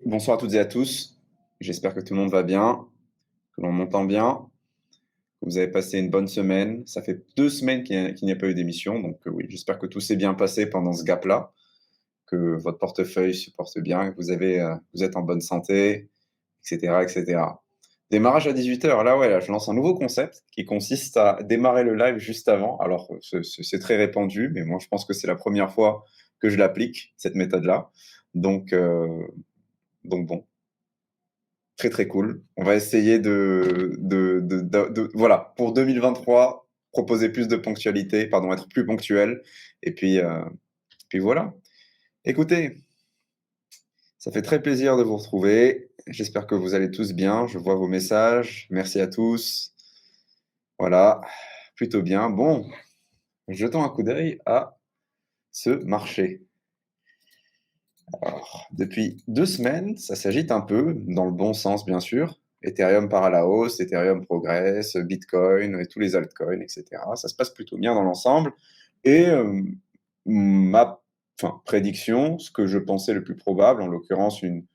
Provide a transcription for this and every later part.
Bonsoir à toutes et à tous. J'espère que tout le monde va bien, que l'on m'entend bien, que vous avez passé une bonne semaine. Ça fait 2 semaines qu'il n'y a pas eu d'émission, donc oui, j'espère que tout s'est bien passé pendant ce gap-là, que votre portefeuille se porte bien, que vous êtes en bonne santé, et cetera, et cetera. Démarrage à 18 h. Là, ouais, là, je lance un nouveau concept qui consiste à démarrer le live juste avant. Alors, c'est très répandu, mais moi, je pense que c'est la première fois que je l'applique, cette méthode-là. Donc, donc bon. Très, très cool. On va essayer voilà, pour 2023, proposer plus de ponctualité, pardon, être plus ponctuel. Et puis voilà. Écoutez, ça fait très plaisir de vous retrouver. J'espère que vous allez tous bien. Je vois vos messages. Merci à tous. Voilà, plutôt bien. Bon, jetons un coup d'œil à ce marché. Alors, depuis 2 semaines, ça s'agite un peu, dans le bon sens bien sûr. Ethereum part à la hausse, Ethereum progresse, Bitcoin et tous les altcoins, et cetera. Ça se passe plutôt bien dans l'ensemble. Et ma prédiction, ce que je pensais le plus probable, en l'occurrence une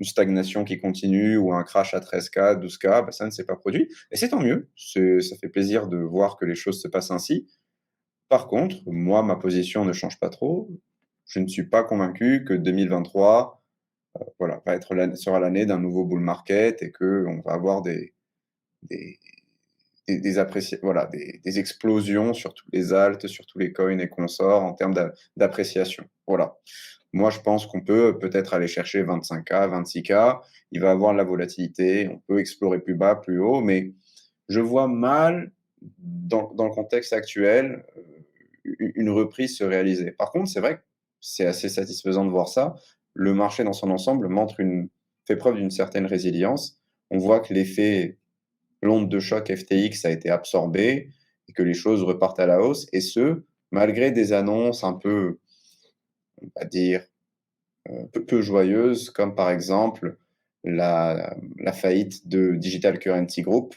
stagnation qui continue ou un crash à 13K, 12K, bah, ça ne s'est pas produit. Et c'est tant mieux. Ça fait plaisir de voir que les choses se passent ainsi. Par contre, moi, ma position ne change pas trop. Je ne suis pas convaincu que 2023 voilà, sera l'année d'un nouveau bull market et qu'on va avoir des, voilà, des explosions sur tous les alts, sur tous les coins et consorts en termes d'appréciation. Voilà. Moi, je pense qu'on peut peut-être aller chercher 25K, 26K. Il va avoir de la volatilité. On peut explorer plus bas, plus haut, mais je vois mal, dans le contexte actuel, une reprise se réaliser. Par contre, c'est vrai que c'est assez satisfaisant de voir ça. Le marché dans son ensemble fait preuve d'une certaine résilience. On voit que l'onde de choc FTX a été absorbée et que les choses repartent à la hausse, et ce, malgré des annonces un peu, on va dire, peu joyeuses, comme par exemple la faillite de Digital Currency Group,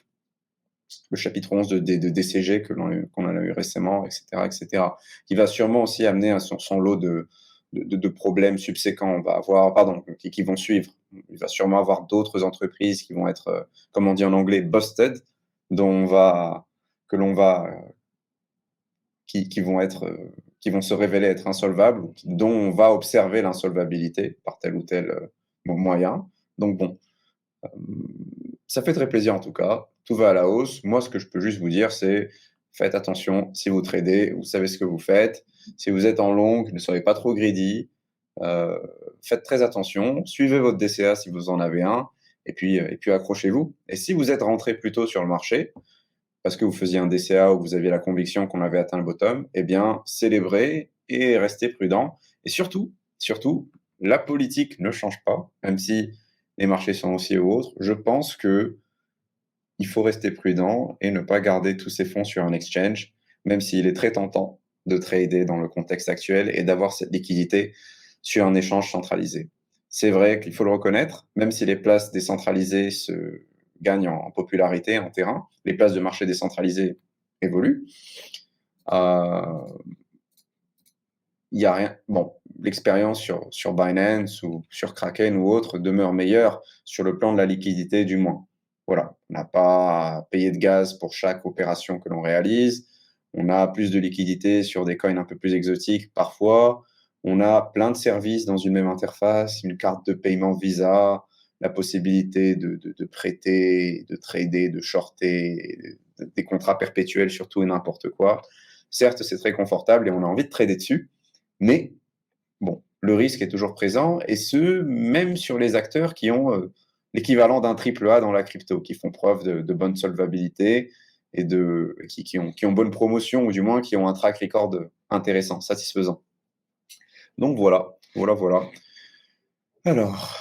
le chapitre 11 de DCG qu'on a eu récemment, etc., etc., qui va sûrement aussi amener à son lot de problèmes subséquents. On va avoir, pardon, qui vont suivre. Il va sûrement avoir d'autres entreprises qui vont être, comme on dit en anglais, busted, dont on va, que l'on va, qui vont être, qui vont se révéler être insolvables, dont on va observer l'insolvabilité par tel ou tel moyen. Donc bon, ça fait très plaisir en tout cas. Tout va à la hausse. Moi, ce que je peux juste vous dire, c'est faites attention. Si vous tradez, vous savez ce que vous faites. Si vous êtes en long, ne soyez pas trop greedy. Euh, Faites très attention. Suivez votre DCA si vous en avez un. Et puis accrochez-vous. Et si vous êtes rentré plus tôt sur le marché, parce que vous faisiez un DCA ou vous aviez la conviction qu'on avait atteint le bottom, eh bien, célébrez et restez prudent. Et surtout, la politique ne change pas, même si les marchés sont haussiers ou autres. Je pense que il faut rester prudent et ne pas garder tous ses fonds sur un exchange, même s'il est très tentant de trader dans le contexte actuel et d'avoir cette liquidité sur un échange centralisé. C'est vrai qu'il faut le reconnaître, même si les places décentralisées gagnent en popularité, en terrain, les places de marché décentralisées évoluent. Euh, il y a rien. Bon, l'expérience sur Binance ou sur Kraken ou autre demeure meilleure sur le plan de la liquidité, du moins. Voilà, on n'a pas à payer de gaz pour chaque opération que l'on réalise. On a plus de liquidité sur des coins un peu plus exotiques parfois. On a plein de services dans une même interface, une carte de paiement Visa, la possibilité de prêter, de trader, de shorter, des contrats perpétuels sur tout et n'importe quoi. Certes, c'est très confortable et on a envie de trader dessus, mais bon, le risque est toujours présent, et ce, même sur les acteurs qui ont l'équivalent d'un triple A dans la crypto, qui font preuve de bonne solvabilité et qui ont bonne promotion, ou du moins qui ont un track record intéressant, satisfaisant. Donc voilà. Alors,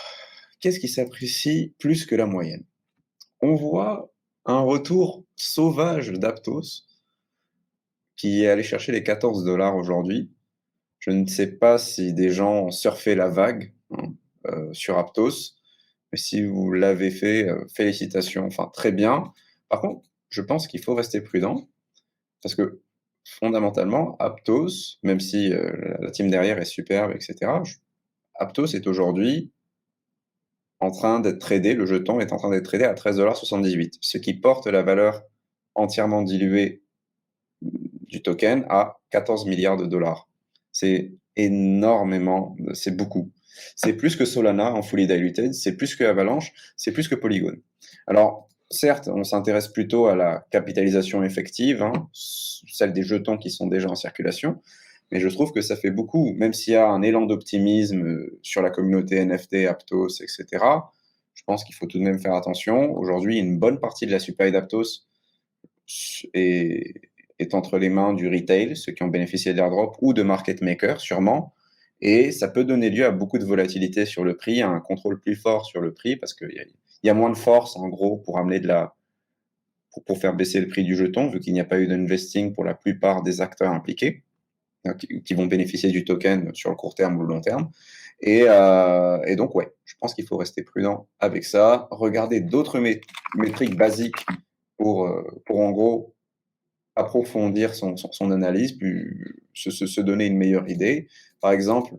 qu'est-ce qui s'apprécie plus que la moyenne? On voit un retour sauvage d'Aptos, qui est allé chercher les 14 dollars aujourd'hui. Je ne sais pas si des gens ont surfé la vague, hein, sur Aptos, mais si vous l'avez fait, félicitations, enfin très bien. Par contre, je pense qu'il faut rester prudent, parce que fondamentalement, Aptos, même si la team derrière est superbe, etc., Aptos est aujourd'hui en train d'être tradé, le jeton est en train d'être tradé à 13,78 $, ce qui porte la valeur entièrement diluée du token à 14 milliards de dollars. C'est énormément, c'est beaucoup. C'est plus que Solana en fully diluted, c'est plus que Avalanche, c'est plus que Polygon. Alors, certes, on s'intéresse plutôt à la capitalisation effective, hein, celle des jetons qui sont déjà en circulation, mais je trouve que ça fait beaucoup, même s'il y a un élan d'optimisme sur la communauté NFT, Aptos, etc. Je pense qu'il faut tout de même faire attention. Aujourd'hui, une bonne partie de la supply d'Aptos est, est entre les mains du retail, ceux qui ont bénéficié de l'airdrop, ou de market makers, sûrement. Et ça peut donner lieu à beaucoup de volatilité sur le prix, à un contrôle plus fort sur le prix, parce qu'il y a moins de force, en gros, pour amener pour faire baisser le prix du jeton, vu qu'il n'y a pas eu d'investing pour la plupart des acteurs impliqués, qui vont bénéficier du token sur le court terme ou le long terme. Et donc, ouais, je pense qu'il faut rester prudent avec ça. Regarder d'autres métriques basiques pour en gros approfondir son analyse, puis se donner une meilleure idée. Par exemple,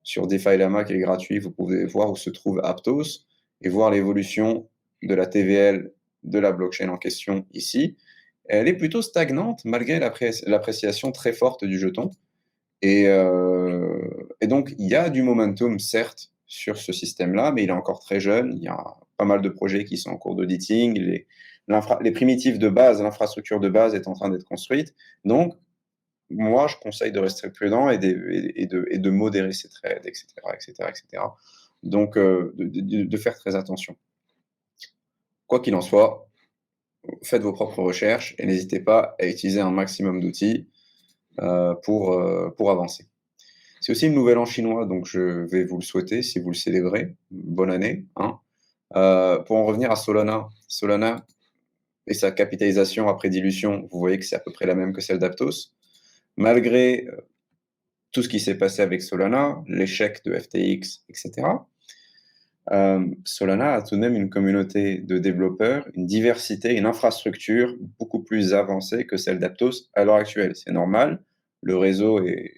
sur DeFi Lama qui est gratuit, vous pouvez voir où se trouve Aptos et voir l'évolution de la TVL de la blockchain en question ici. Elle est plutôt stagnante malgré l'appréciation très forte du jeton. Et donc, il y a du momentum, certes, sur ce système-là, mais il est encore très jeune. Il y a pas mal de projets qui sont en cours d'auditing. Les primitifs de base, l'infrastructure de base est en train d'être construite. Donc, moi, je conseille de rester prudent et de modérer ses trades, etc., etc., etc. Donc, de faire très attention. Quoi qu'il en soit, faites vos propres recherches et n'hésitez pas à utiliser un maximum d'outils pour avancer. C'est aussi une nouvelle an chinois, donc je vais vous le souhaiter si vous le célébrez. Bonne année. Hein. Pour en revenir à Solana, Solana et sa capitalisation après dilution, vous voyez que c'est à peu près la même que celle d'Aptos. Malgré tout ce qui s'est passé avec Solana, l'échec de FTX, etc., Solana a tout de même une communauté de développeurs, une diversité, une infrastructure beaucoup plus avancée que celle d'Aptos à l'heure actuelle. C'est normal, le réseau est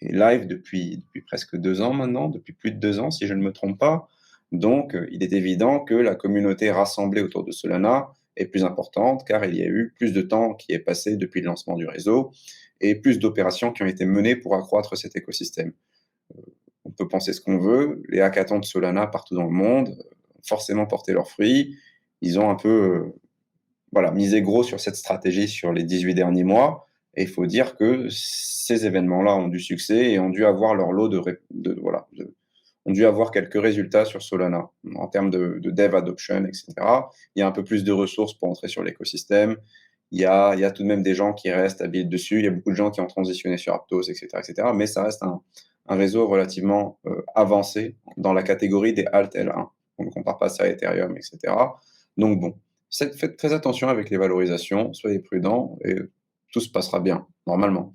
live depuis presque 2 ans maintenant, depuis plus de 2 ans si je ne me trompe pas. Donc, il est évident que la communauté rassemblée autour de Solana est plus importante car il y a eu plus de temps qui est passé depuis le lancement du réseau et plus d'opérations qui ont été menées pour accroître cet écosystème. On peut penser ce qu'on veut, les hackathons de Solana partout dans le monde ont forcément porté leurs fruits. Ils ont un peu voilà, misé gros sur cette stratégie sur les 18 derniers mois. Et il faut dire que ces événements-là ont du succès et ont dû avoir leur lot ont dû avoir quelques résultats sur Solana en termes de dev adoption, etc. Il y a un peu plus de ressources pour entrer sur l'écosystème. Il y a tout de même des gens qui restent à build dessus. Il y a beaucoup de gens qui ont transitionné sur Aptos, etc., etc. Mais ça reste un réseau relativement avancé dans la catégorie des alt L1. On ne compare pas ça à Ethereum, etc. Donc bon, faites très attention avec les valorisations, soyez prudents et tout se passera bien, normalement.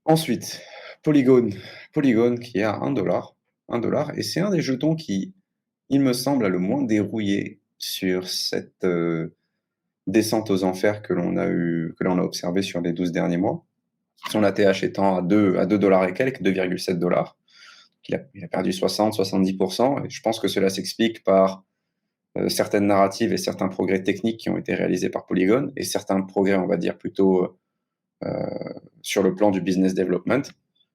Ensuite, Polygon. Polygon qui est à 1 $. 1 $. Et c'est un des jetons qui, il me semble, a le moins dérouillé sur cette descente aux enfers que l'on a observé sur les 12 derniers mois. Son ATH étant à 2 $ et quelques, 2,7 $. Il a perdu 60-70%. Et je pense que cela s'explique par certaines narratives et certains progrès techniques qui ont été réalisés par Polygon et certains progrès, on va dire, plutôt sur le plan du business development.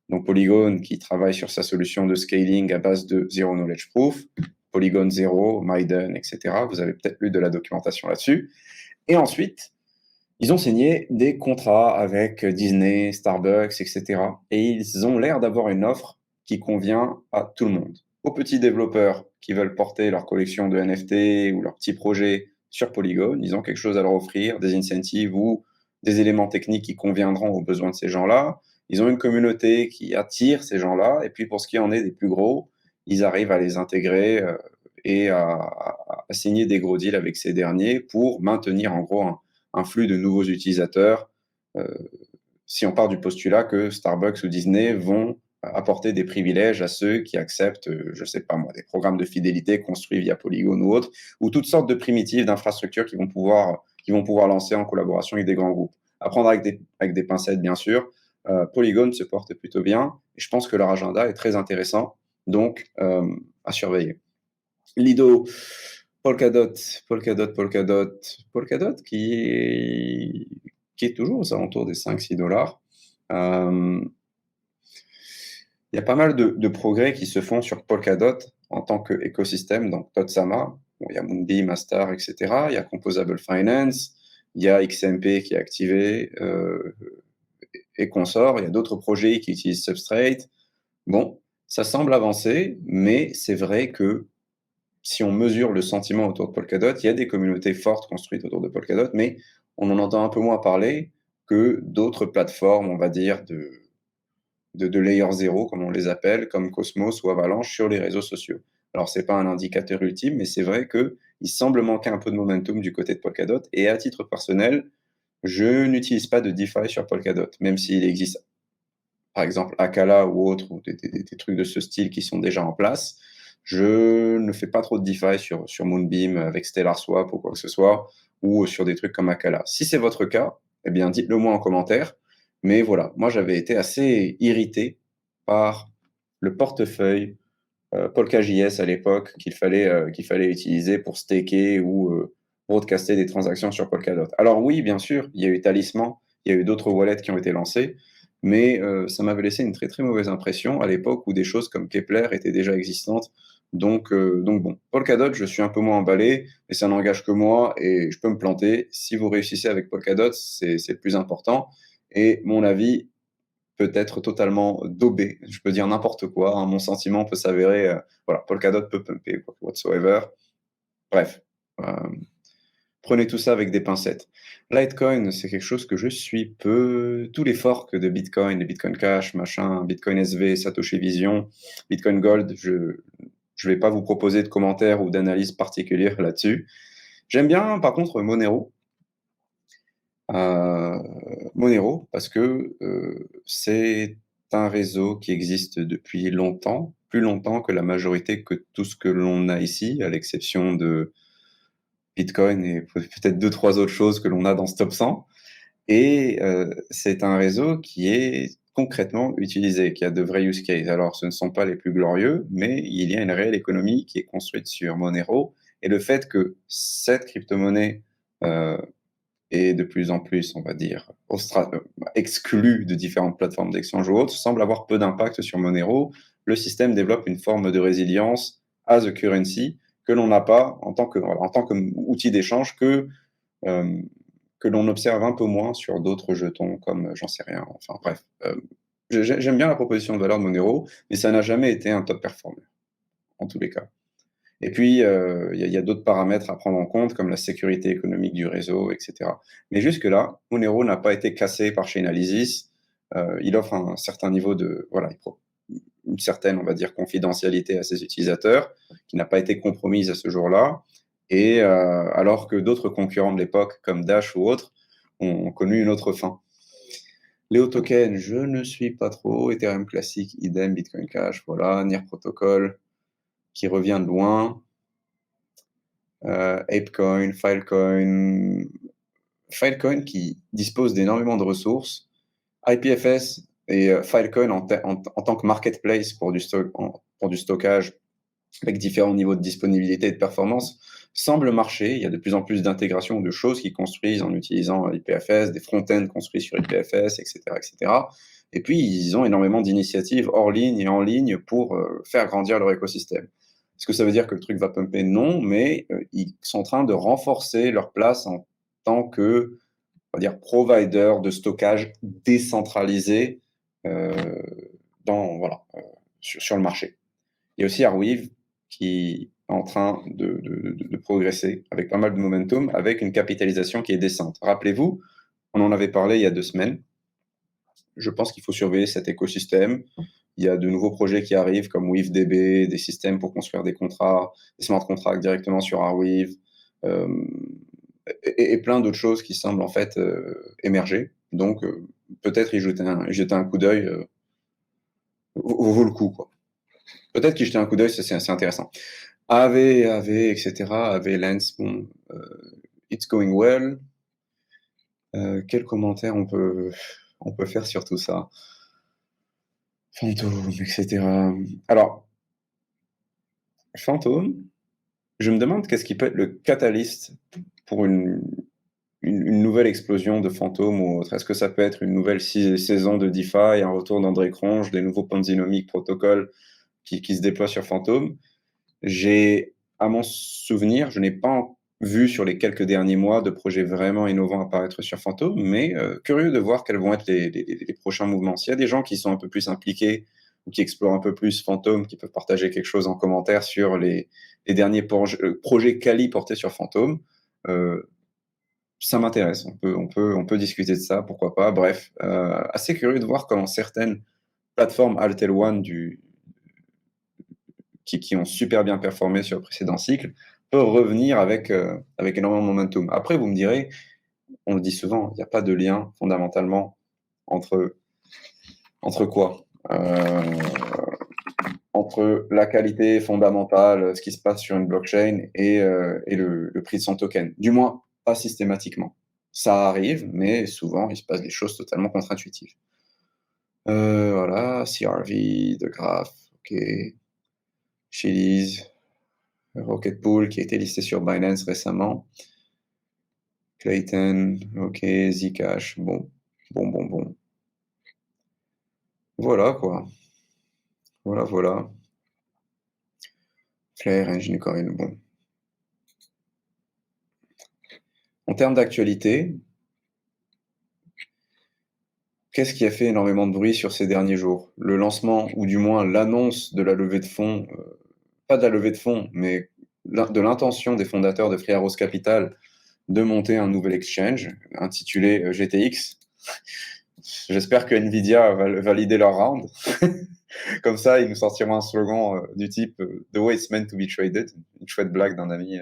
Donc Polygon qui travaille sur sa solution de scaling à base de Zero Knowledge Proof, Polygon Zero, Maiden, etc. Vous avez peut-être lu de la documentation là-dessus. Et ensuite, ils ont signé des contrats avec Disney, Starbucks, etc. Et ils ont l'air d'avoir une offre qui convient à tout le monde. Aux petits développeurs qui veulent porter leur collection de NFT ou leur petit projet sur Polygon, ils ont quelque chose à leur offrir, des incentives ou des éléments techniques qui conviendront aux besoins de ces gens-là. Ils ont une communauté qui attire ces gens-là. Et puis pour ce qui en est des plus gros, ils arrivent à les intégrer et à signer des gros deals avec ces derniers pour maintenir en gros un flux de nouveaux utilisateurs. Si on part du postulat que Starbucks ou Disney vont apporter des privilèges à ceux qui acceptent, je ne sais pas moi, des programmes de fidélité construits via Polygon ou autres, ou toutes sortes de primitives d'infrastructures qui vont pouvoir lancer en collaboration avec des grands groupes. À prendre avec des pincettes, bien sûr. Polygon se porte plutôt bien, et je pense que leur agenda est très intéressant. Donc, à surveiller. Lido, Polkadot, Polkadot qui est toujours aux alentours des 5-6 $. Il y a pas mal de progrès qui se font sur Polkadot en tant qu'écosystème, donc Totsama, il y a Moonbeam, Astar, etc. Il y a Composable Finance, il y a XMP qui est activé et consort. Il y a d'autres projets qui utilisent Substrate. Bon, ça semble avancer, mais c'est vrai que si on mesure le sentiment autour de Polkadot, il y a des communautés fortes construites autour de Polkadot, mais on en entend un peu moins parler que d'autres plateformes, on va dire, de layer 0, comme on les appelle, comme Cosmos ou Avalanche sur les réseaux sociaux. Alors, ce n'est pas un indicateur ultime, mais c'est vrai qu'il semble manquer un peu de momentum du côté de Polkadot. Et à titre personnel, je n'utilise pas de DeFi sur Polkadot, même s'il existe, par exemple, Akala ou autres, ou des trucs de ce style qui sont déjà en place. Je ne fais pas trop de DeFi sur Moonbeam avec Stellar Swap ou quoi que ce soit, ou sur des trucs comme Akala. Si c'est votre cas, eh bien, dites-le moi en commentaire. Mais voilà, moi j'avais été assez irrité par le portefeuille Polka.js à l'époque qu'il fallait utiliser pour staker ou broadcaster des transactions sur Polkadot. Alors oui, bien sûr, il y a eu Talisman, il y a eu d'autres wallets qui ont été lancés, mais ça m'avait laissé une très très mauvaise impression à l'époque où des choses comme Kepler étaient déjà existantes. Donc bon, Polkadot, je suis un peu moins emballé, mais ça n'engage que moi et je peux me planter. Si vous réussissez avec Polkadot, c'est le plus important. Et mon avis peut être totalement daubé. Je peux dire n'importe quoi. Hein, mon sentiment peut s'avérer. Voilà, Polkadot peut pumper, whatsoever. Bref, euh, prenez tout ça avec des pincettes. Litecoin, c'est quelque chose que je suis peu. Tous les forks de Bitcoin, les Bitcoin Cash, machin, Bitcoin SV, Satoshi Vision, Bitcoin Gold, je ne vais pas vous proposer de commentaires ou d'analyses particulières là-dessus. J'aime bien, par contre, Monero. Monero, parce que c'est un réseau qui existe depuis longtemps, plus longtemps que la majorité que tout ce que l'on a ici, à l'exception de Bitcoin et peut-être 2-3 autres choses que l'on a dans ce top 100. Et c'est un réseau qui est concrètement utilisé, qui a de vrais use cases. Alors, ce ne sont pas les plus glorieux, mais il y a une réelle économie qui est construite sur Monero. Et le fait que cette crypto-monnaie est de plus en plus, on va dire, exclue de différentes plateformes d'exchange ou autres, semble avoir peu d'impact sur Monero. Le système développe une forme de résilience as a currency que l'on n'a pas en tant qu'outil d'échange euh, que l'on observe un peu moins sur d'autres jetons comme j'en sais rien. Enfin bref, j'aime bien la proposition de valeur de Monero, mais ça n'a jamais été un top performer, en tous les cas. Et puis, il y a d'autres paramètres à prendre en compte, comme la sécurité économique du réseau, etc. Mais jusque-là, Monero n'a pas été cassé par Chainalysis. Il offre un certain niveau de, voilà, une certaine, on va dire, confidentialité à ses utilisateurs, qui n'a pas été compromise à ce jour-là. Et alors que d'autres concurrents de l'époque, comme Dash ou autres, ont connu une autre fin. Léo Token, je ne suis pas trop. Ethereum classique, idem, Bitcoin Cash, voilà. Near Protocol, qui revient de loin. Apecoin, Filecoin qui dispose d'énormément de ressources, IPFS et Filecoin en tant que marketplace pour du stockage avec différents niveaux de disponibilité et de performance semble marcher. Il y a de plus en plus d'intégration de choses qui construisent en utilisant IPFS, des front-ends construits sur IPFS, etc., etc. Et puis, ils ont énormément d'initiatives hors ligne et en ligne pour faire grandir leur écosystème. Est-ce que ça veut dire que le truc va pumper? Non, mais ils sont en train de renforcer leur place en tant que, on va dire, provider de stockage décentralisé voilà, sur le marché. Il y a aussi Arweave qui est en train de progresser avec pas mal de momentum, avec une capitalisation qui est décente. Rappelez-vous, on en avait parlé il y a 2 semaines. Je pense qu'il faut surveiller cet écosystème. Il y a de nouveaux projets qui arrivent comme WeaveDB, des systèmes pour construire des contrats, des smart contracts directement sur Arweave, euh, et plein d'autres choses qui semblent en fait émerger. Donc peut-être y jeter un coup d'œil vaut le coup, quoi. Peut-être qu'y jeter un coup d'œil, c'est assez intéressant. AV, etc. AV Lens, bon, it's going well. Quel commentaire on peut faire sur tout ça? Fantôme, etc. Alors, Fantôme, je me demande qu'est-ce qui peut être le catalyste pour une nouvelle explosion de fantômes ou autre. Est-ce que ça peut être une nouvelle saison de DeFi, un retour d'André Cronje, des nouveaux Ponzinomic protocoles qui se déploient sur Fantôme? À mon souvenir, je n'ai pas vu sur les quelques derniers mois de projets vraiment innovants apparaître sur Fantôme, mais curieux de voir quels vont être les prochains mouvements. S'il y a des gens qui sont un peu plus impliqués ou qui explorent un peu plus Fantôme, qui peuvent partager quelque chose en commentaire sur les derniers projets quali portés sur Fantôme, euh, ça m'intéresse. On peut discuter de ça, pourquoi pas. Bref, assez curieux de voir comment certaines plateformes Altel One qui ont super bien performé sur le précédent cycle peuvent revenir avec énormément de momentum. Après, vous me direz, on le dit souvent, il n'y a pas de lien fondamentalement entre, entre quoi entre la qualité fondamentale, ce qui se passe sur une blockchain et le prix de son token. Du moins, pas systématiquement. Ça arrive, mais souvent, il se passe des choses totalement contre-intuitives. Voilà, CRV, The Graph, ok. Chiliz, Rocket Pool qui a été listé sur Binance récemment. Clayton, ok. Zcash, bon. Voilà quoi. Voilà. Flare, Engine Coin, bon. En termes d'actualité, qu'est-ce qui a fait énormément de bruit sur ces derniers jours? Le lancement, ou du moins l'annonce de la levée de fonds, pas de la levée de fonds, mais de l'intention des fondateurs de Free Arrows Capital de monter un nouvel exchange intitulé GTX. J'espère que Nvidia va valider leur round. Comme ça, ils nous sortiront un slogan du type The way it's meant to be traded, une chouette blague d'un ami.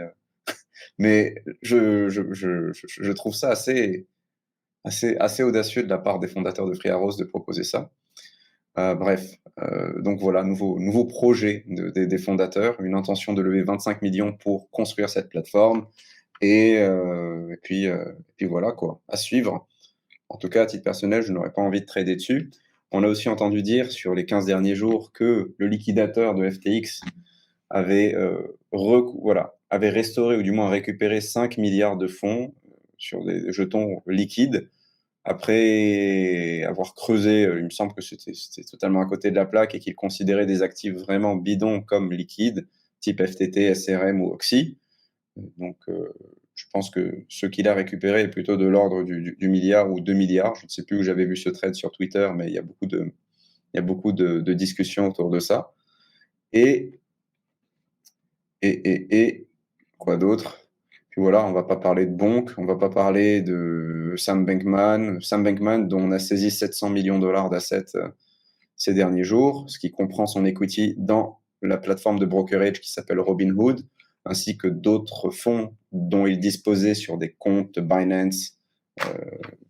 Mais je trouve ça assez audacieux de la part des fondateurs de Free Arrows de proposer ça. Bref, donc voilà, nouveau projet des fondateurs, une intention de lever 25 millions pour construire cette plateforme. Et puis voilà, quoi, à suivre. En tout cas, à titre personnel, je n'aurais pas envie de trader dessus. On a aussi entendu dire sur les 15 derniers jours que le liquidateur de FTX avait restauré ou du moins récupéré 5 milliards de fonds sur des jetons liquides après avoir creusé. Il me semble que c'était totalement à côté de la plaque et qu'il considérait des actifs vraiment bidons comme liquides, type FTT, SRM ou Oxy. Donc, je pense que ce qu'il a récupéré est plutôt de l'ordre du milliard ou 2 milliards. Je ne sais plus où j'avais vu ce trade sur Twitter, mais il y a beaucoup de discussions autour de ça. Et quoi d'autre? Puis voilà, on va pas parler de Bonk, on va pas parler de Sam Bankman, dont on a saisi 700 millions de dollars d'assets ces derniers jours, ce qui comprend son equity dans la plateforme de brokerage qui s'appelle Robinhood, ainsi que d'autres fonds dont il disposait sur des comptes Binance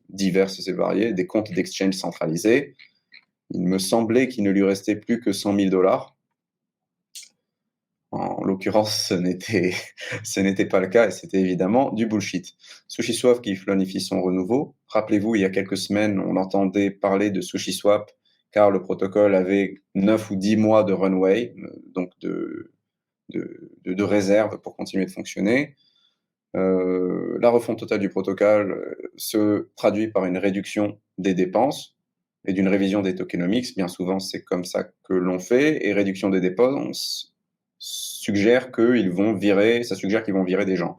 divers et variés, des comptes d'exchange centralisés. Il me semblait qu'il ne lui restait plus que 100 000 dollars. En l'occurrence, ce n'était pas le cas et c'était évidemment du bullshit. SushiSwap qui planifie son renouveau. Rappelez-vous, il y a quelques semaines, on entendait parler de SushiSwap car le protocole avait 9 ou 10 mois de runway, donc de réserve pour continuer de fonctionner. La refonte totale du protocole se traduit par une réduction des dépenses et d'une révision des tokenomics. Bien souvent, c'est comme ça que l'on fait. Et réduction des dépenses suggère qu'ils vont virer, ça suggère qu'ils vont virer des gens.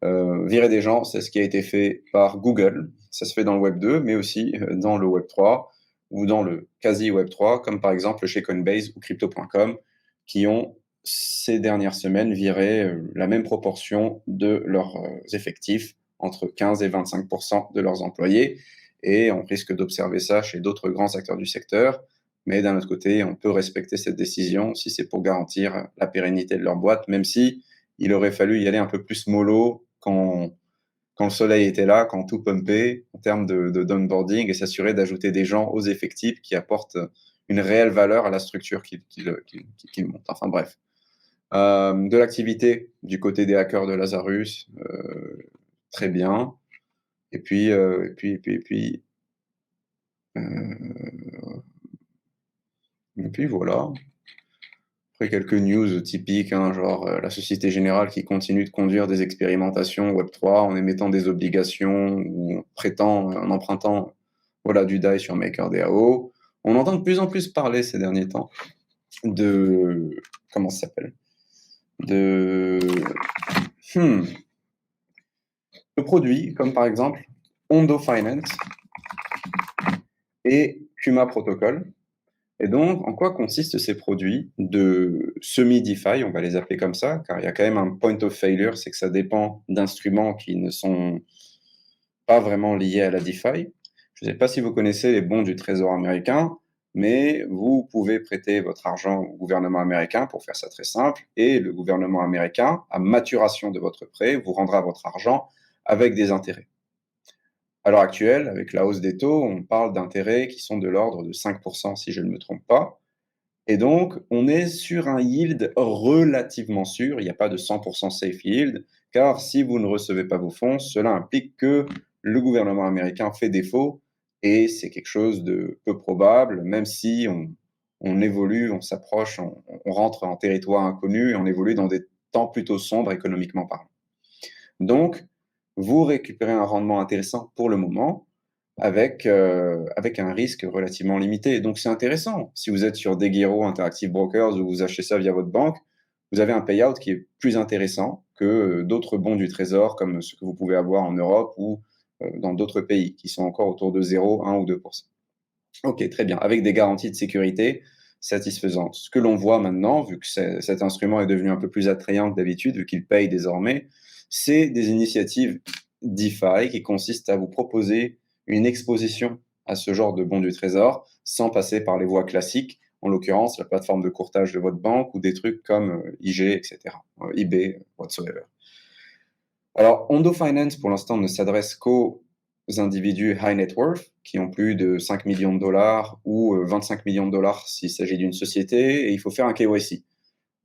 Virer des gens, c'est ce qui a été fait par Google. Ça se fait dans le Web 2, mais aussi dans le Web 3 ou dans le quasi Web 3, comme par exemple chez Coinbase ou Crypto.com, qui ont ces dernières semaines viré la même proportion de leurs effectifs, entre 15 et 25% de leurs employés. Et on risque d'observer ça chez d'autres grands acteurs du secteur. Mais d'un autre côté, on peut respecter cette décision si c'est pour garantir la pérennité de leur boîte, même si il aurait fallu y aller un peu plus mollo quand le soleil était là, quand tout pumpait en termes d'onboarding et s'assurer d'ajouter des gens aux effectifs qui apportent une réelle valeur à la structure qu'ils montent. Enfin bref. De l'activité du côté des hackers de Lazarus, très bien. Et puis, voilà. Après quelques news typiques, hein, genre la Société Générale qui continue de conduire des expérimentations Web3 en émettant des obligations ou en empruntant voilà, du DAI sur MakerDAO. On entend de plus en plus parler ces derniers temps de... Comment ça s'appelle? De... Hmm, de produits comme par exemple Ondo Finance et Kuma Protocol. Et donc, en quoi consistent ces produits de semi-DeFi, on va les appeler comme ça, car il y a quand même un point of failure, c'est que ça dépend d'instruments qui ne sont pas vraiment liés à la DeFi. Je ne sais pas si vous connaissez les bons du Trésor américain, mais vous pouvez prêter votre argent au gouvernement américain, pour faire ça très simple, et le gouvernement américain, à maturation de votre prêt, vous rendra votre argent avec des intérêts. À l'heure actuelle, avec la hausse des taux, on parle d'intérêts qui sont de l'ordre de 5%, si je ne me trompe pas. Et donc, on est sur un yield relativement sûr. Il n'y a pas de 100% safe yield, car si vous ne recevez pas vos fonds, cela implique que le gouvernement américain fait défaut, et c'est quelque chose de peu probable, même si on évolue, on s'approche, on rentre en territoire inconnu, et on évolue dans des temps plutôt sombres économiquement parlant. Donc, vous récupérez un rendement intéressant pour le moment, avec un risque relativement limité. Donc c'est intéressant. Si vous êtes sur Degiro Interactive Brokers ou vous achetez ça via votre banque, vous avez un payout qui est plus intéressant que d'autres bons du Trésor, comme ce que vous pouvez avoir en Europe ou dans d'autres pays, qui sont encore autour de 0, 1 ou 2%. Ok, très bien. Avec des garanties de sécurité satisfaisantes. Ce que l'on voit maintenant, vu que cet instrument est devenu un peu plus attrayant que d'habitude, vu qu'il paye désormais, c'est des initiatives DeFi qui consistent à vous proposer une exposition à ce genre de bons du trésor sans passer par les voies classiques, en l'occurrence la plateforme de courtage de votre banque ou des trucs comme IG, etc., eBay, whatsoever. Alors, Ondo Finance, pour l'instant, ne s'adresse qu'aux individus high net worth qui ont plus de 5 millions de dollars ou 25 millions de dollars s'il s'agit d'une société, et il faut faire un KYC.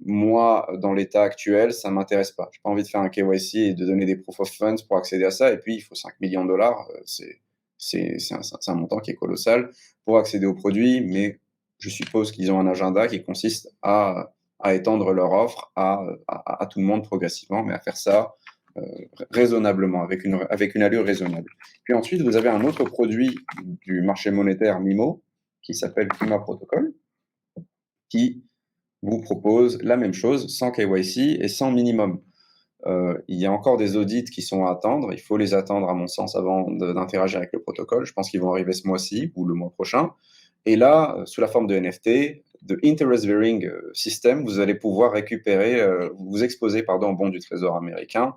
Moi, dans l'état actuel, ça ne m'intéresse pas. Je n'ai pas envie de faire un KYC et de donner des proof of funds pour accéder à ça. Et puis, il faut 5 millions de dollars. C'est un montant qui est colossal pour accéder aux produits. Mais je suppose qu'ils ont un agenda qui consiste à étendre leur offre à tout le monde progressivement, mais à faire ça raisonnablement, avec une allure raisonnable. Puis ensuite, vous avez un autre produit du marché monétaire MIMO qui s'appelle Kuma Protocol, qui vous propose la même chose sans KYC et sans minimum. Il y a encore des audits qui sont à attendre. Il faut les attendre, à mon sens, avant d'interagir avec le protocole. Je pense qu'ils vont arriver ce mois-ci ou le mois prochain. Et là, sous la forme de NFT, de Interest Bearing System, vous allez pouvoir récupérer, vous exposer pardon, au bon du Trésor américain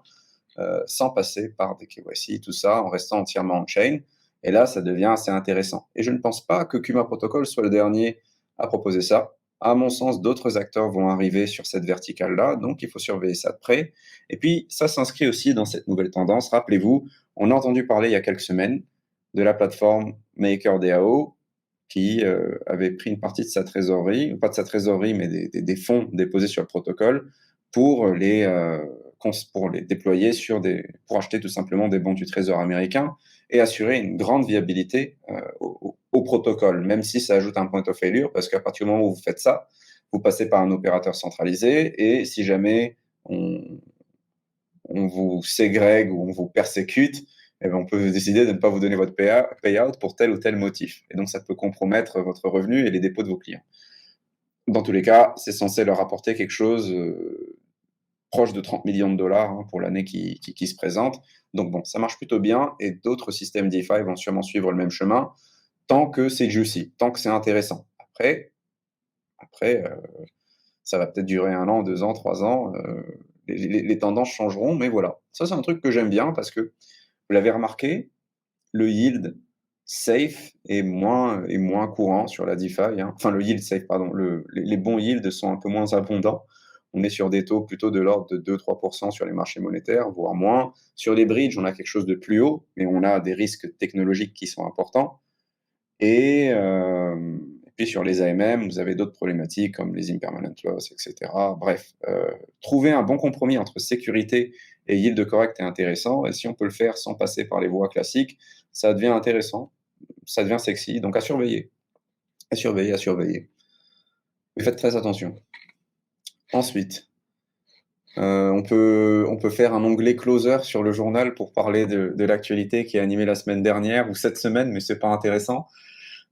sans passer par des KYC, tout ça, en restant entièrement on-chain. Et là, ça devient assez intéressant. Et je ne pense pas que Kuma Protocol soit le dernier à proposer ça. À mon sens, d'autres acteurs vont arriver sur cette verticale-là, donc il faut surveiller ça de près. Et puis, ça s'inscrit aussi dans cette nouvelle tendance. Rappelez-vous, on a entendu parler il y a quelques semaines de la plateforme MakerDAO qui avait pris une partie de sa trésorerie, pas de sa trésorerie, mais des fonds déposés sur le protocole pour les déployer pour acheter tout simplement des bons du Trésor américain et assurer une grande viabilité au protocole, même si ça ajoute un point of failure, parce qu'à partir du moment où vous faites ça, vous passez par un opérateur centralisé, et si jamais on vous ségrègue ou on vous persécute, eh bien, on peut décider de ne pas vous donner votre payout pour tel ou tel motif. Et donc, ça peut compromettre votre revenu et les dépôts de vos clients. Dans tous les cas, c'est censé leur apporter quelque chose proche de 30 millions de dollars pour l'année qui se présente. Donc bon, ça marche plutôt bien, et d'autres systèmes DeFi vont sûrement suivre le même chemin, tant que c'est juicy, tant que c'est intéressant. Après ça va peut-être durer 1 an, 2 ans, 3 ans, les tendances changeront, mais voilà. Ça, c'est un truc que j'aime bien parce que, vous l'avez remarqué, le yield safe est moins courant sur la DeFi. Enfin, le yield safe, pardon. Les bons yields sont un peu moins abondants. On est sur des taux plutôt de l'ordre de 2-3% sur les marchés monétaires, voire moins. Sur les bridges, on a quelque chose de plus haut, mais on a des risques technologiques qui sont importants. Et puis sur les AMM, vous avez d'autres problématiques comme les impermanent loss, etc. Bref, trouver un bon compromis entre sécurité et yield correct est intéressant. Et si on peut le faire sans passer par les voies classiques, ça devient intéressant, ça devient sexy. Donc à surveiller, à surveiller, à surveiller. Mais faites très attention. Ensuite, on peut faire un onglet closer sur le journal pour parler de l'actualité qui est animée la semaine dernière ou cette semaine, mais c'est pas intéressant.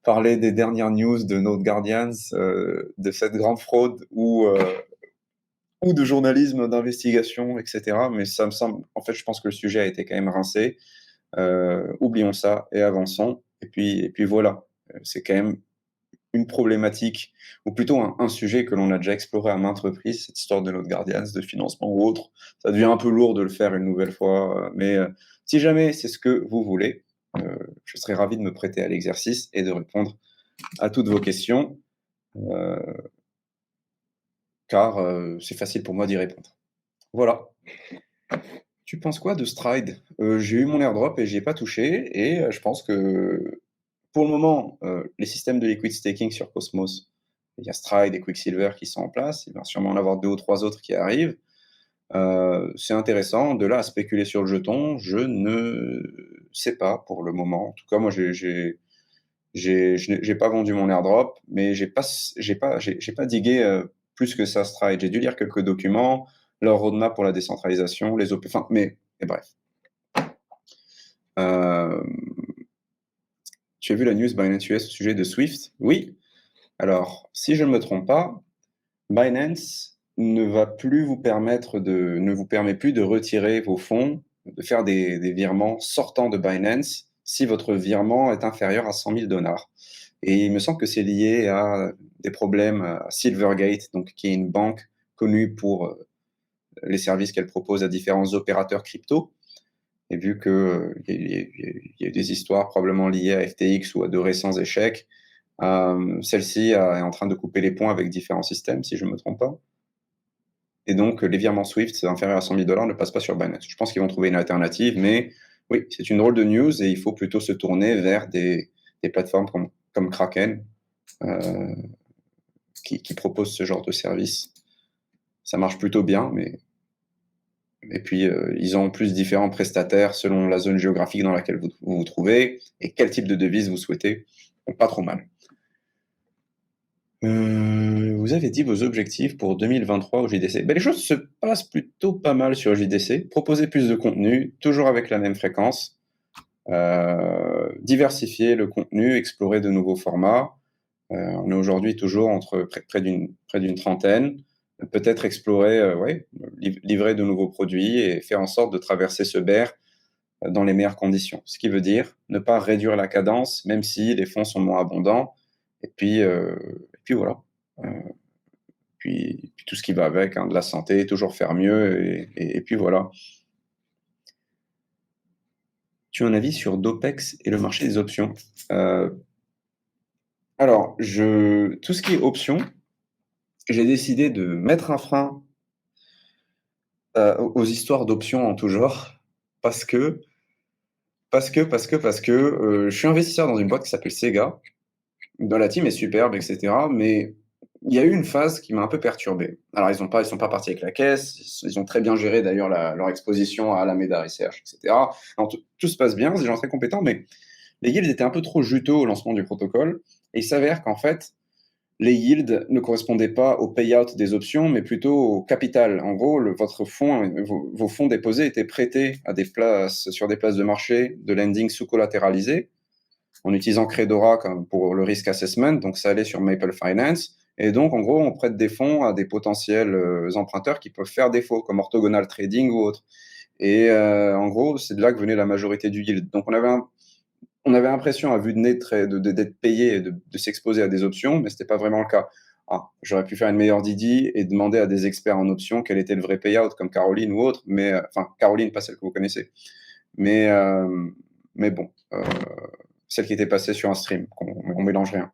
Parler des dernières news de Node Guardians, de cette grande fraude ou de journalisme d'investigation, etc. Mais ça me semble, en fait, je pense que le sujet a été quand même rincé. Oublions ça et avançons. Et puis voilà. C'est quand même une problématique, ou plutôt un sujet que l'on a déjà exploré à maintes reprises, cette histoire de Node Guardians, de financement ou autre. Ça devient un peu lourd de le faire une nouvelle fois, mais si jamais c'est ce que vous voulez, je serais ravi de me prêter à l'exercice et de répondre à toutes vos questions, euh, car c'est facile pour moi d'y répondre. Voilà. Tu penses quoi de Stride? J'ai eu mon airdrop et j'y ai pas touché, et je pense que pour le moment, les systèmes de liquid staking sur Cosmos, il y a Stride et Quicksilver qui sont en place, il va sûrement en avoir 2 ou 3 autres qui arrivent. C'est intéressant. De là à spéculer sur le jeton, je ne sais pas pour le moment. En tout cas, moi, j'ai pas vendu mon airdrop, mais j'ai pas digué plus que ça Stride. J'ai dû lire quelques documents, leur roadmap pour la décentralisation, les OP, enfin, mais bref. Euh, Tu as vu la news Binance US au sujet de Swift? Oui. Alors, si je ne me trompe pas, Binance ne vous permet plus de retirer vos fonds, de faire des virements sortant de Binance si votre virement est inférieur à 100 000 dollars. Et il me semble que c'est lié à des problèmes à Silvergate, donc qui est une banque connue pour les services qu'elle propose à différents opérateurs crypto. Et vu que il y a eu des histoires probablement liées à FTX ou à de récents échecs, celle-ci est en train de couper les ponts avec différents systèmes, si je ne me trompe pas. Et donc, les virements Swift inférieurs à 100 000 dollars ne passent pas sur Binance. Je pense qu'ils vont trouver une alternative, mais oui, c'est une drôle de news et il faut plutôt se tourner vers des plateformes comme Kraken euh, qui proposent ce genre de service. Ça marche plutôt bien, mais et puis ils ont en plus différents prestataires selon la zone géographique dans laquelle vous trouvez et quel type de devise vous souhaitez. Donc, pas trop mal. Vous avez dit vos objectifs pour 2023 au JDC. Ben, les choses se passent plutôt pas mal sur JDC. Proposer plus de contenu, toujours avec la même fréquence. Diversifier le contenu, explorer de nouveaux formats. On est aujourd'hui toujours entre près d'une trentaine. Peut-être explorer, ouais, livrer de nouveaux produits et faire en sorte de traverser ce bear dans les meilleures conditions. Ce qui veut dire ne pas réduire la cadence, même si les fonds sont moins abondants. Et puis voilà. Euh, puis tout ce qui va avec, hein, de la santé, toujours faire mieux, et puis voilà. Tu as un avis sur Dopex et le marché des options? Euh, alors, tout ce qui est options, j'ai décidé de mettre un frein aux histoires d'options en tout genre, parce que, je suis investisseur dans une boîte qui s'appelle Sega, dont la team est superbe, etc. Mais il y a eu une phase qui m'a un peu perturbé. Alors, ils sont pas partis avec la caisse, ils ont très bien géré d'ailleurs leur exposition à Alameda Research, etc. Alors, tout se passe bien, c'est des gens très compétents, mais les yields étaient un peu trop juteux au lancement du protocole. Et il s'avère qu'en fait, les yields ne correspondaient pas au payout des options, mais plutôt au capital. En gros, votre fonds, vos fonds déposés étaient prêtés sur des places de marché de lending sous-collatéralisé, en utilisant Credora pour le risk assessment, donc ça allait sur Maple Finance. Et donc, en gros, on prête des fonds à des potentiels emprunteurs qui peuvent faire défaut, comme Orthogonal Trading ou autre. Et en gros, c'est de là que venait la majorité du yield. Donc, on avait l'impression, à vue de nez, d'être payé et de s'exposer à des options, mais ce n'était pas vraiment le cas. Ah, j'aurais pu faire une meilleure Didi et demander à des experts en options quel était le vrai payout, comme Caroline ou autre, mais enfin, Caroline, pas celle que vous connaissez. Mais, euh, mais bon, celle qui était passée sur un stream, on mélange rien.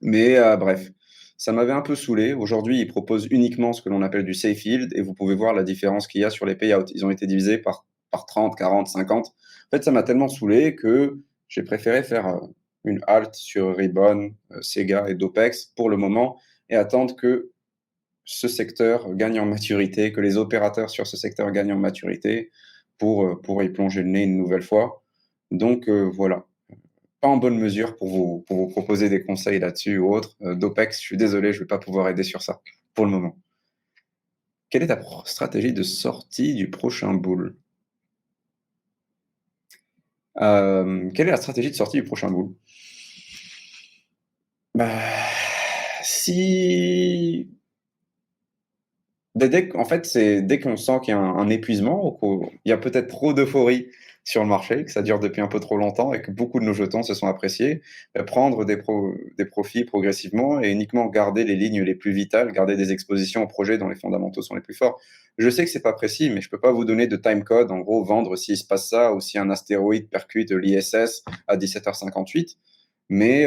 Mais bref, ça m'avait un peu saoulé. Aujourd'hui, ils proposent uniquement ce que l'on appelle du safe yield et vous pouvez voir la différence qu'il y a sur les payouts. Ils ont été divisés par 30, 40, 50. En fait, ça m'a tellement saoulé que j'ai préféré faire une halt sur Ribbon, Sega et Dopex pour le moment et attendre que ce secteur gagne en maturité, que les opérateurs sur ce secteur gagnent en maturité pour y plonger le nez une nouvelle fois. Donc voilà, pas en bonne mesure pour vous proposer des conseils là-dessus ou autre. D'OPEX, je suis désolé, je ne vais pas pouvoir aider sur ça pour le moment. Quelle est ta stratégie de sortie du prochain bull? Quelle est la stratégie de sortie du prochain bull? Bah, si en fait, c'est dès qu'on sent qu'il y a un épuisement ou qu'il y a peut-être trop d'euphorie sur le marché, que ça dure depuis un peu trop longtemps et que beaucoup de nos jetons se sont appréciés, prendre des profits progressivement et uniquement garder les lignes les plus vitales, garder des expositions aux projets dont les fondamentaux sont les plus forts. Je sais que c'est pas précis, mais je peux pas vous donner de time code, en gros, vendre s'il se passe ça ou si un astéroïde percute l'ISS à 17h58, mais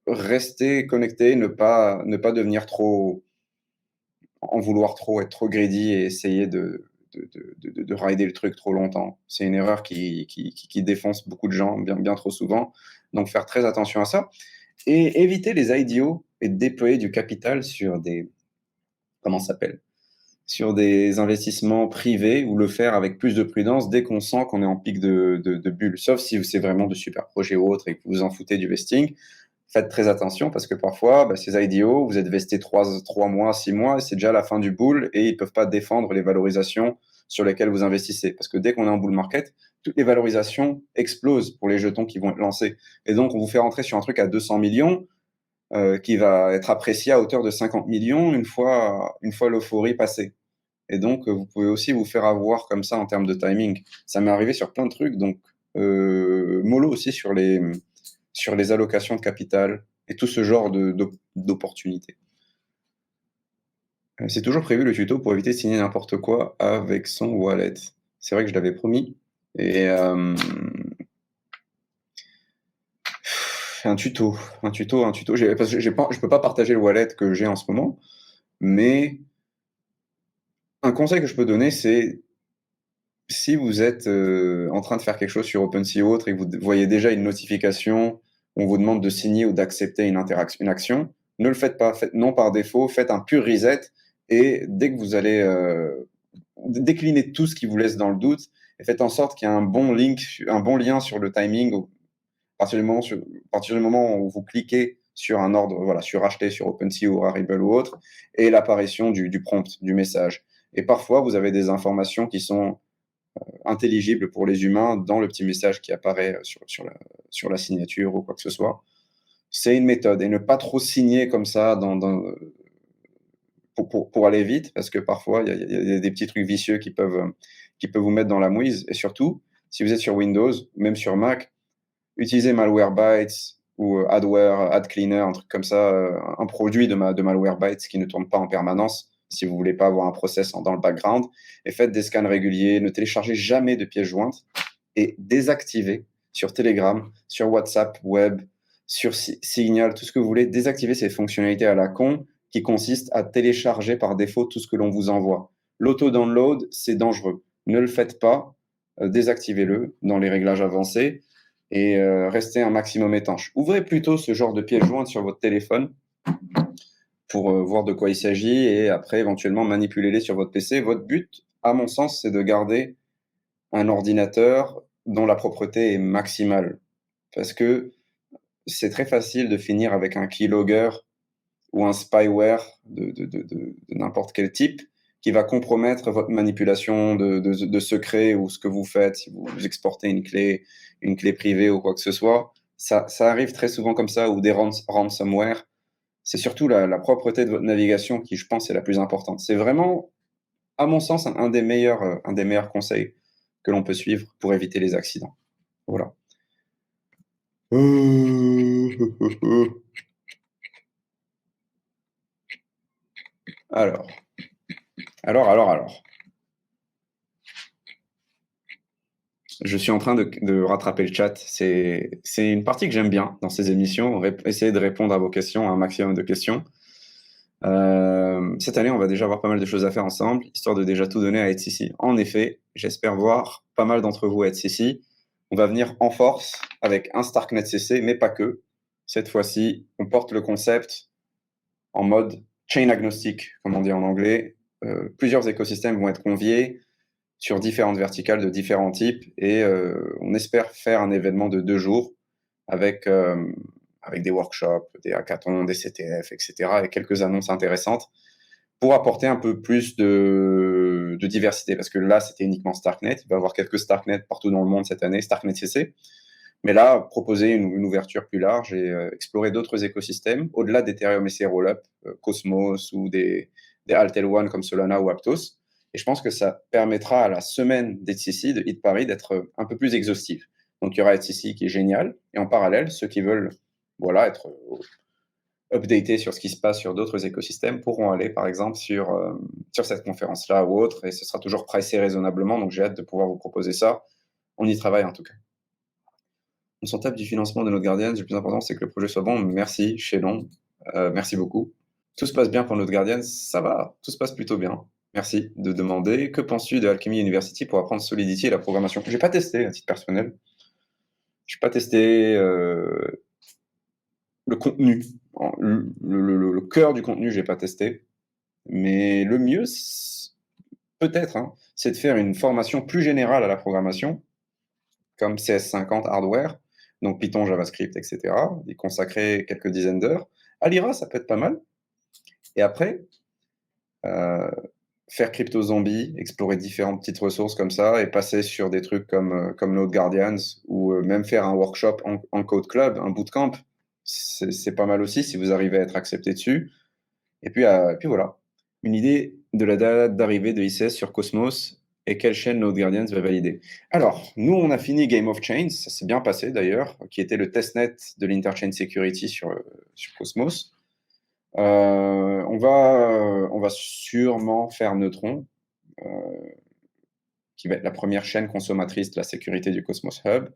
rester connecté, ne pas devenir trop en vouloir trop, être trop greedy et essayer de rider le truc trop longtemps. C'est une erreur qui défonce beaucoup de gens bien trop souvent. Donc faire très attention à ça et éviter les IDO et de déployer du capital sur des, comment ça s'appelle, sur des investissements privés ou le faire avec plus de prudence dès qu'on sent qu'on est en pic de bulle. Sauf si c'est vraiment de super projets ou autres et que vous vous en foutez du vesting. Faites très attention parce que parfois, ces IDO, vous êtes vesté 3 mois, 6 mois, et c'est déjà la fin du bull et ils ne peuvent pas défendre les valorisations sur lesquelles vous investissez. Parce que dès qu'on est en bull market, toutes les valorisations explosent pour les jetons qui vont être lancés. Et donc, on vous fait rentrer sur un truc à 200 millions qui va être apprécié à hauteur de 50 millions une fois l'euphorie passée. Et donc, vous pouvez aussi vous faire avoir comme ça en termes de timing. Ça m'est arrivé sur plein de trucs, donc mollo aussi sur les allocations de capital et tout ce genre d'opportunités. C'est toujours prévu le tuto pour éviter de signer n'importe quoi avec son wallet. C'est vrai que je l'avais promis. Et un tuto. Parce que je peux pas partager le wallet que j'ai en ce moment, mais un conseil que je peux donner, c'est si vous êtes en train de faire quelque chose sur OpenSea ou autre et que vous voyez déjà une notification, on vous demande de signer ou d'accepter une action, ne le faites pas. Faites non par défaut, faites un pur reset et dès que vous allez décliner tout ce qui vous laisse dans le doute et faites en sorte qu'il y ait un bon lien sur le timing à partir du moment où vous cliquez sur un ordre, voilà, sur acheter sur OpenSea ou Rarible ou autre, et l'apparition du prompt, du message. Et parfois, vous avez des informations qui sont intelligible pour les humains dans le petit message qui apparaît sur la signature ou quoi que ce soit. C'est une méthode. Et ne pas trop signer comme ça pour aller vite, parce que parfois, il y a des petits trucs vicieux qui peuvent vous mettre dans la mouise. Et surtout, si vous êtes sur Windows, même sur Mac, utilisez Malwarebytes ou Adware, AdCleaner, un truc comme ça, un produit de Malwarebytes qui ne tourne pas en permanence si vous voulez pas avoir un process dans le background, et faites des scans réguliers, ne téléchargez jamais de pièces jointes, et désactivez sur Telegram, sur WhatsApp Web, sur Signal, tout ce que vous voulez, désactivez ces fonctionnalités à la con qui consistent à télécharger par défaut tout ce que l'on vous envoie. L'auto-download, c'est dangereux. Ne le faites pas, désactivez-le dans les réglages avancés et restez un maximum étanche. Ouvrez plutôt ce genre de pièces jointes sur votre téléphone pour voir de quoi il s'agit et après éventuellement manipuler-les sur votre PC. Votre but, à mon sens, c'est de garder un ordinateur dont la propreté est maximale. Parce que c'est très facile de finir avec un keylogger ou un spyware de n'importe quel type qui va compromettre votre manipulation de secrets ou ce que vous faites si vous exportez une clé privée ou quoi que ce soit. Ça arrive très souvent comme ça, ou des ransomware. C'est surtout la propreté de votre navigation qui, je pense, est la plus importante. C'est vraiment, à mon sens, un des meilleurs conseils que l'on peut suivre pour éviter les accidents. Voilà. Alors, alors. Je suis en train de rattraper le chat. C'est une partie que j'aime bien dans ces émissions, essayer de répondre à vos questions, à un maximum de questions. Cette année, on va déjà avoir pas mal de choses à faire ensemble, histoire de déjà tout donner à HCC. En effet, j'espère voir pas mal d'entre vous à HCC. On va venir en force avec un StarkNet CC, mais pas que. Cette fois-ci, on porte le concept en mode chain agnostic, comme on dit en anglais. Plusieurs écosystèmes vont être conviés sur différentes verticales de différents types et on espère faire un événement de 2 jours avec des workshops, des hackathons, des CTF, etc., et quelques annonces intéressantes pour apporter un peu plus de diversité. Parce que là, c'était uniquement Starknet. Il va y avoir quelques Starknet partout dans le monde cette année, Starknet CC. Mais là, proposer une ouverture plus large et explorer d'autres écosystèmes, au-delà d'Ethereum et ses roll-up, Cosmos ou des Altel One comme Solana ou Aptos. Et je pense que ça permettra à la semaine d'ETHCC, de Hit Paris, d'être un peu plus exhaustive. Donc, il y aura ETHCC qui est génial. Et en parallèle, ceux qui veulent voilà, être updatés sur ce qui se passe sur d'autres écosystèmes pourront aller, par exemple, sur cette conférence-là ou autre. Et ce sera toujours pricé raisonnablement. Donc, j'ai hâte de pouvoir vous proposer ça. On y travaille en tout cas. On s'en tape du financement de notre Guardian. Le plus important, c'est que le projet soit bon. Merci, Shelon. Merci beaucoup. Tout se passe bien pour notre Guardian. Ça va. Tout se passe plutôt bien. Merci de demander. Que penses-tu de Alchemy University pour apprendre Solidity et la programmation? J'ai pas testé à titre personnel. J'ai pas testé le contenu. Le cœur du contenu, j'ai pas testé. Mais le mieux, peut-être, hein, c'est de faire une formation plus générale à la programmation, comme CS50 hardware, donc Python, JavaScript, etc. Y consacrer quelques dizaines d'heures. À l'IRA, ça peut être pas mal. Et après, faire Crypto Zombie, explorer différentes petites ressources comme ça, et passer sur des trucs comme Node Guardians, ou même faire un workshop en Code Club, un bootcamp. C'est pas mal aussi si vous arrivez à être accepté dessus. Et puis voilà, une idée de la date d'arrivée de ICS sur Cosmos et quelle chaîne Node Guardians va valider. Alors, nous, on a fini Game of Chains, ça s'est bien passé d'ailleurs, qui était le testnet de l'Interchain Security sur Cosmos. On va sûrement faire Neutron, qui va être la première chaîne consommatrice de la sécurité du Cosmos Hub.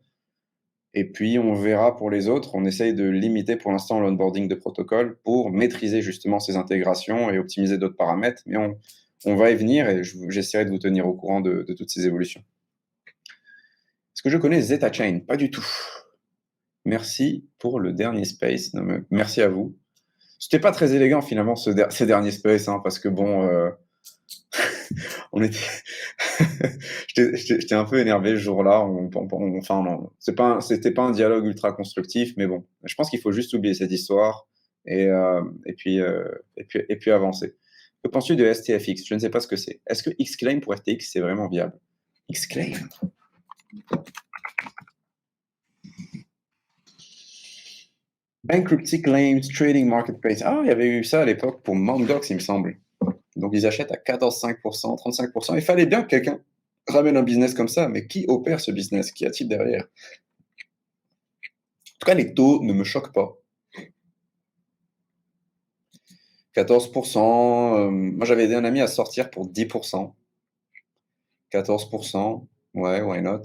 Et puis, on verra pour les autres. On essaye de limiter pour l'instant l'onboarding de protocole pour maîtriser justement ces intégrations et optimiser d'autres paramètres. Mais on va y venir et j'essaierai de vous tenir au courant de toutes ces évolutions. Est-ce que je connais Zeta Chain? Pas du tout. Merci pour le dernier space. Non, merci à vous. C'était pas très élégant finalement ces derniers space, hein, parce que bon, on était, j'étais un peu énervé ce jour-là. Enfin non, c'était pas un dialogue ultra constructif, mais bon, je pense qu'il faut juste oublier cette histoire et puis avancer. Que penses-tu de STFX? Je ne sais pas ce que c'est. Est-ce que Xclaim pour FTX c'est vraiment viable? Xclaim. Bankruptcy Claims Trading Marketplace. Ah, il y avait eu ça à l'époque pour Mt. Gox, il me semble. Donc ils achètent à 14,5%, 35%. Il fallait bien que quelqu'un ramène un business comme ça, mais qui opère ce business? Qu'y a-t-il derrière? En tout cas, les taux ne me choquent pas. 14%, moi j'avais aidé un ami à sortir pour 10%. 14%, ouais, why not?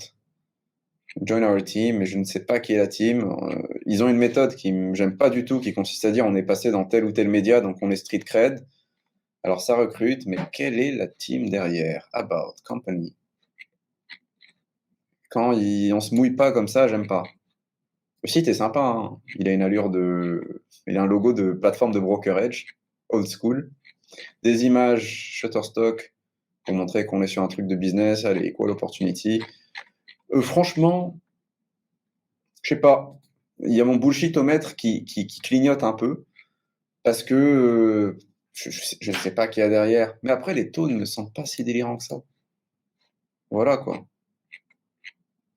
Join our team, mais je ne sais pas qui est la team. Ils ont une méthode qui j'aime pas du tout, qui consiste à dire on est passé dans tel ou tel média, donc on est street cred. Alors ça recrute, mais quelle est la team derrière? About, company. Quand on se mouille pas comme ça, j'aime pas. Le site est sympa, hein. Il a une allure il a un logo de plateforme de brokerage, old school. Des images Shutterstock pour montrer qu'on est sur un truc de business, allez, equal opportunity. Franchement, je sais pas. Il y a mon bullshitomètre qui clignote un peu parce que je ne sais pas qui y a derrière. Mais après, les taux ne me semblent pas si délirants que ça. Voilà quoi.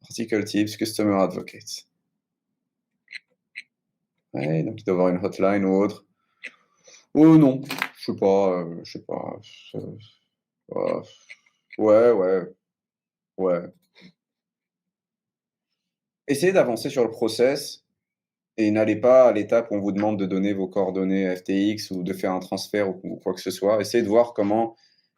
Article tips, customer advocates. Ouais, donc il doit y avoir une hotline ou autre. Oh non, je sais pas, je sais pas. Ouais, ouais, ouais. Essayez d'avancer sur le process et n'allez pas à l'étape où on vous demande de donner vos coordonnées à FTX ou de faire un transfert ou quoi que ce soit. Essayez de voir comment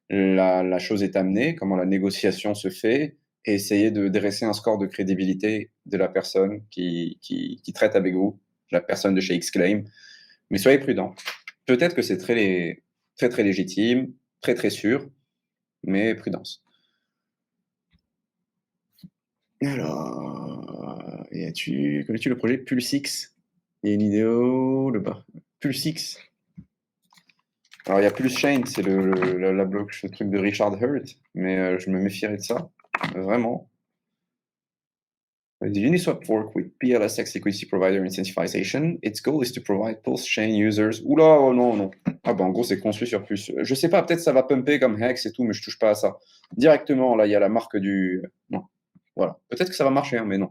la chose est amenée, comment la négociation se fait et essayez de dresser un score de crédibilité de la personne qui traite avec vous, la personne de chez Xclaim. Mais soyez prudent. Peut-être que c'est très, très légitime, très, très sûr, mais prudence. Alors, connais-tu le projet PulseX? Il y a une idéo, le bas. PulseX. Alors, il y a PulseChain, c'est le truc de Richard Hurt, mais je me méfierais de ça, vraiment. The Uniswap work with PLSX liquidity provider incentivization. Its goal is to provide Pulse chain users. Oula, oh non, non. Ah bah en gros, c'est construit sur plus. Je sais pas, peut-être ça va pumper comme Hex et tout, mais je touche pas à ça. Directement, là, il y a la marque du. Non. Voilà. Peut-être que ça va marcher, hein, mais non.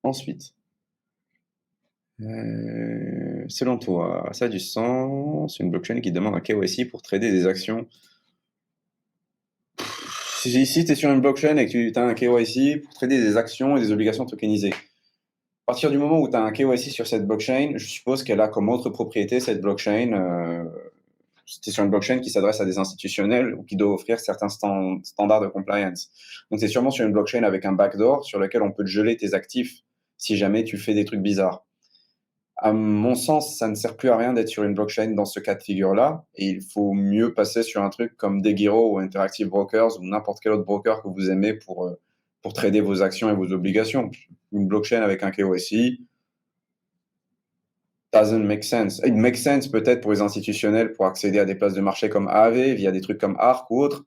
Ensuite, selon toi, ça a du sens, une blockchain qui demande un KYC pour trader des actions. Si tu es sur une blockchain et que tu as un KYC pour trader des actions et des obligations tokenisées, à partir du moment où tu as un KYC sur cette blockchain, je suppose qu'elle a comme autre propriété cette blockchain. C'est sur une blockchain qui s'adresse à des institutionnels ou qui doit offrir certains standards de compliance. Donc, c'est sûrement sur une blockchain avec un backdoor sur lequel on peut te geler tes actifs si jamais tu fais des trucs bizarres. À mon sens, ça ne sert plus à rien d'être sur une blockchain dans ce cas de figure-là. Et il faut mieux passer sur un truc comme Degiro ou Interactive Brokers ou n'importe quel autre broker que vous aimez pour trader vos actions et vos obligations. Une blockchain avec un KYC doesn't make sense. It makes sense peut-être pour les institutionnels pour accéder à des places de marché comme AAV via des trucs comme ARC ou autres.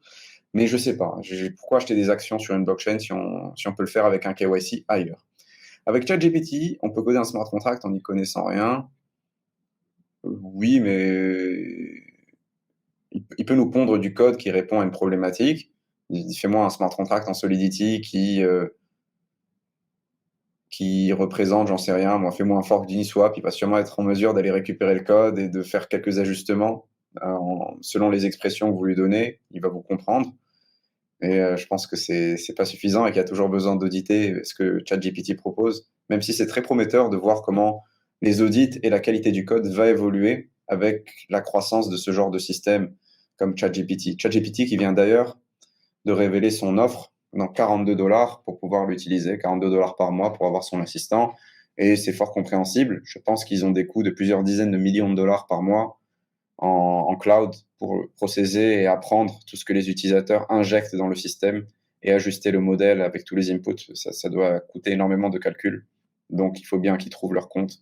Mais je sais pas. Pourquoi acheter des actions sur une blockchain si on peut le faire avec un KYC ailleurs? Avec ChatGPT, on peut coder un smart contract en n'y connaissant rien. Oui, mais il peut nous pondre du code qui répond à une problématique. Il dit, fais-moi un smart contract en Solidity qui représente, j'en sais rien, moi, fais-moi un fork d'Uniswap. Il va sûrement être en mesure d'aller récupérer le code et de faire quelques ajustements selon les expressions que vous lui donnez. Il va vous comprendre. Et je pense que c'est pas suffisant et qu'il y a toujours besoin d'auditer ce que ChatGPT propose, même si c'est très prometteur de voir comment les audits et la qualité du code va évoluer avec la croissance de ce genre de système comme ChatGPT. ChatGPT qui vient d'ailleurs de révéler son offre dans 42 $ pour pouvoir l'utiliser, 42 $ par mois pour avoir son assistant. Et c'est fort compréhensible. Je pense qu'ils ont des coûts de plusieurs dizaines de millions de dollars par mois en cloud pour processer et apprendre tout ce que les utilisateurs injectent dans le système et ajuster le modèle avec tous les inputs. Ça doit coûter énormément de calculs. Donc, il faut bien qu'ils trouvent leur compte,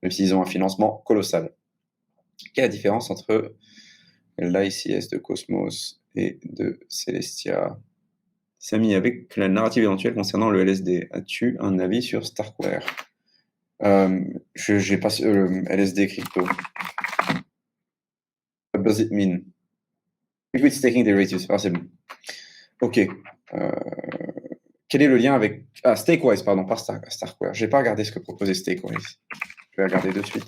même s'ils ont un financement colossal. Quelle est la différence entre l'ICS de Cosmos et de Celestia? Samy, avec la narrative éventuelle concernant le LSD, as-tu un avis sur Starkware? J'ai pas LSD crypto. What does it mean? Liquid staking derivatives. Ah, c'est bon. Ok. Quel est le lien avec. Ah, Stakewise, pardon, pas Starkware. J'ai pas regardé ce que proposait Stakewise. Je vais regarder de suite.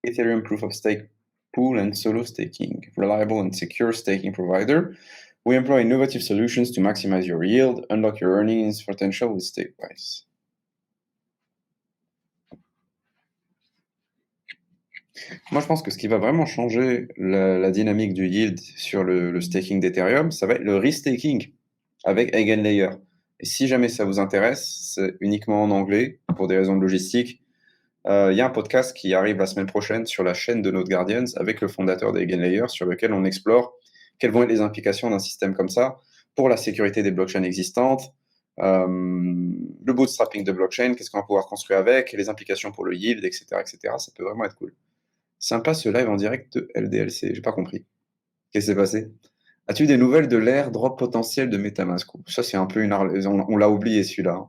Ethereum Proof of Stake Pool and Solo Staking. Reliable and secure staking provider. We employ innovative solutions to maximize your yield, unlock your earnings potential with Stakewise. Moi, je pense que ce qui va vraiment changer la dynamique du yield sur le staking d'Ethereum, ça va être le restaking avec Eigenlayer. Et si jamais ça vous intéresse, c'est uniquement en anglais pour des raisons de logistique. Il y a un podcast qui arrive la semaine prochaine sur la chaîne de Node Guardians avec le fondateur d'Eigenlayer sur lequel on explore quelles vont être les implications d'un système comme ça pour la sécurité des blockchains existantes, le bootstrapping de blockchain, qu'est-ce qu'on va pouvoir construire avec, et les implications pour le yield, etc., etc. Ça peut vraiment être cool. Sympa ce live en direct de LDLC, j'ai pas compris. Qu'est-ce qui s'est passé? As-tu des nouvelles de l'airdrop potentiel de MetaMask? Ça, c'est un peu on l'a oublié celui-là.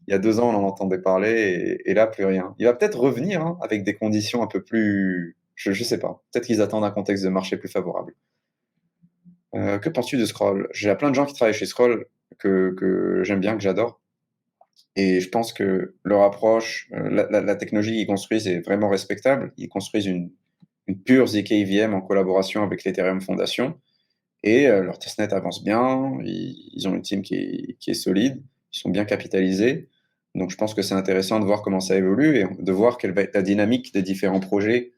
Il y a 2 ans, on en entendait parler et là, plus rien. Il va peut-être revenir avec des conditions un peu plus. Je sais pas. Peut-être qu'ils attendent un contexte de marché plus favorable. Que penses-tu de Scroll? J'ai plein de gens qui travaillent chez Scroll que j'aime bien, que j'adore. Et je pense que leur approche, la technologie qu'ils construisent est vraiment respectable. Ils construisent une pure zk-VM en collaboration avec l'Ethereum Foundation. Et leur testnet avance bien. Ils ont une team qui est solide. Ils sont bien capitalisés. Donc je pense que c'est intéressant de voir comment ça évolue et de voir quelle va être la dynamique des différents projets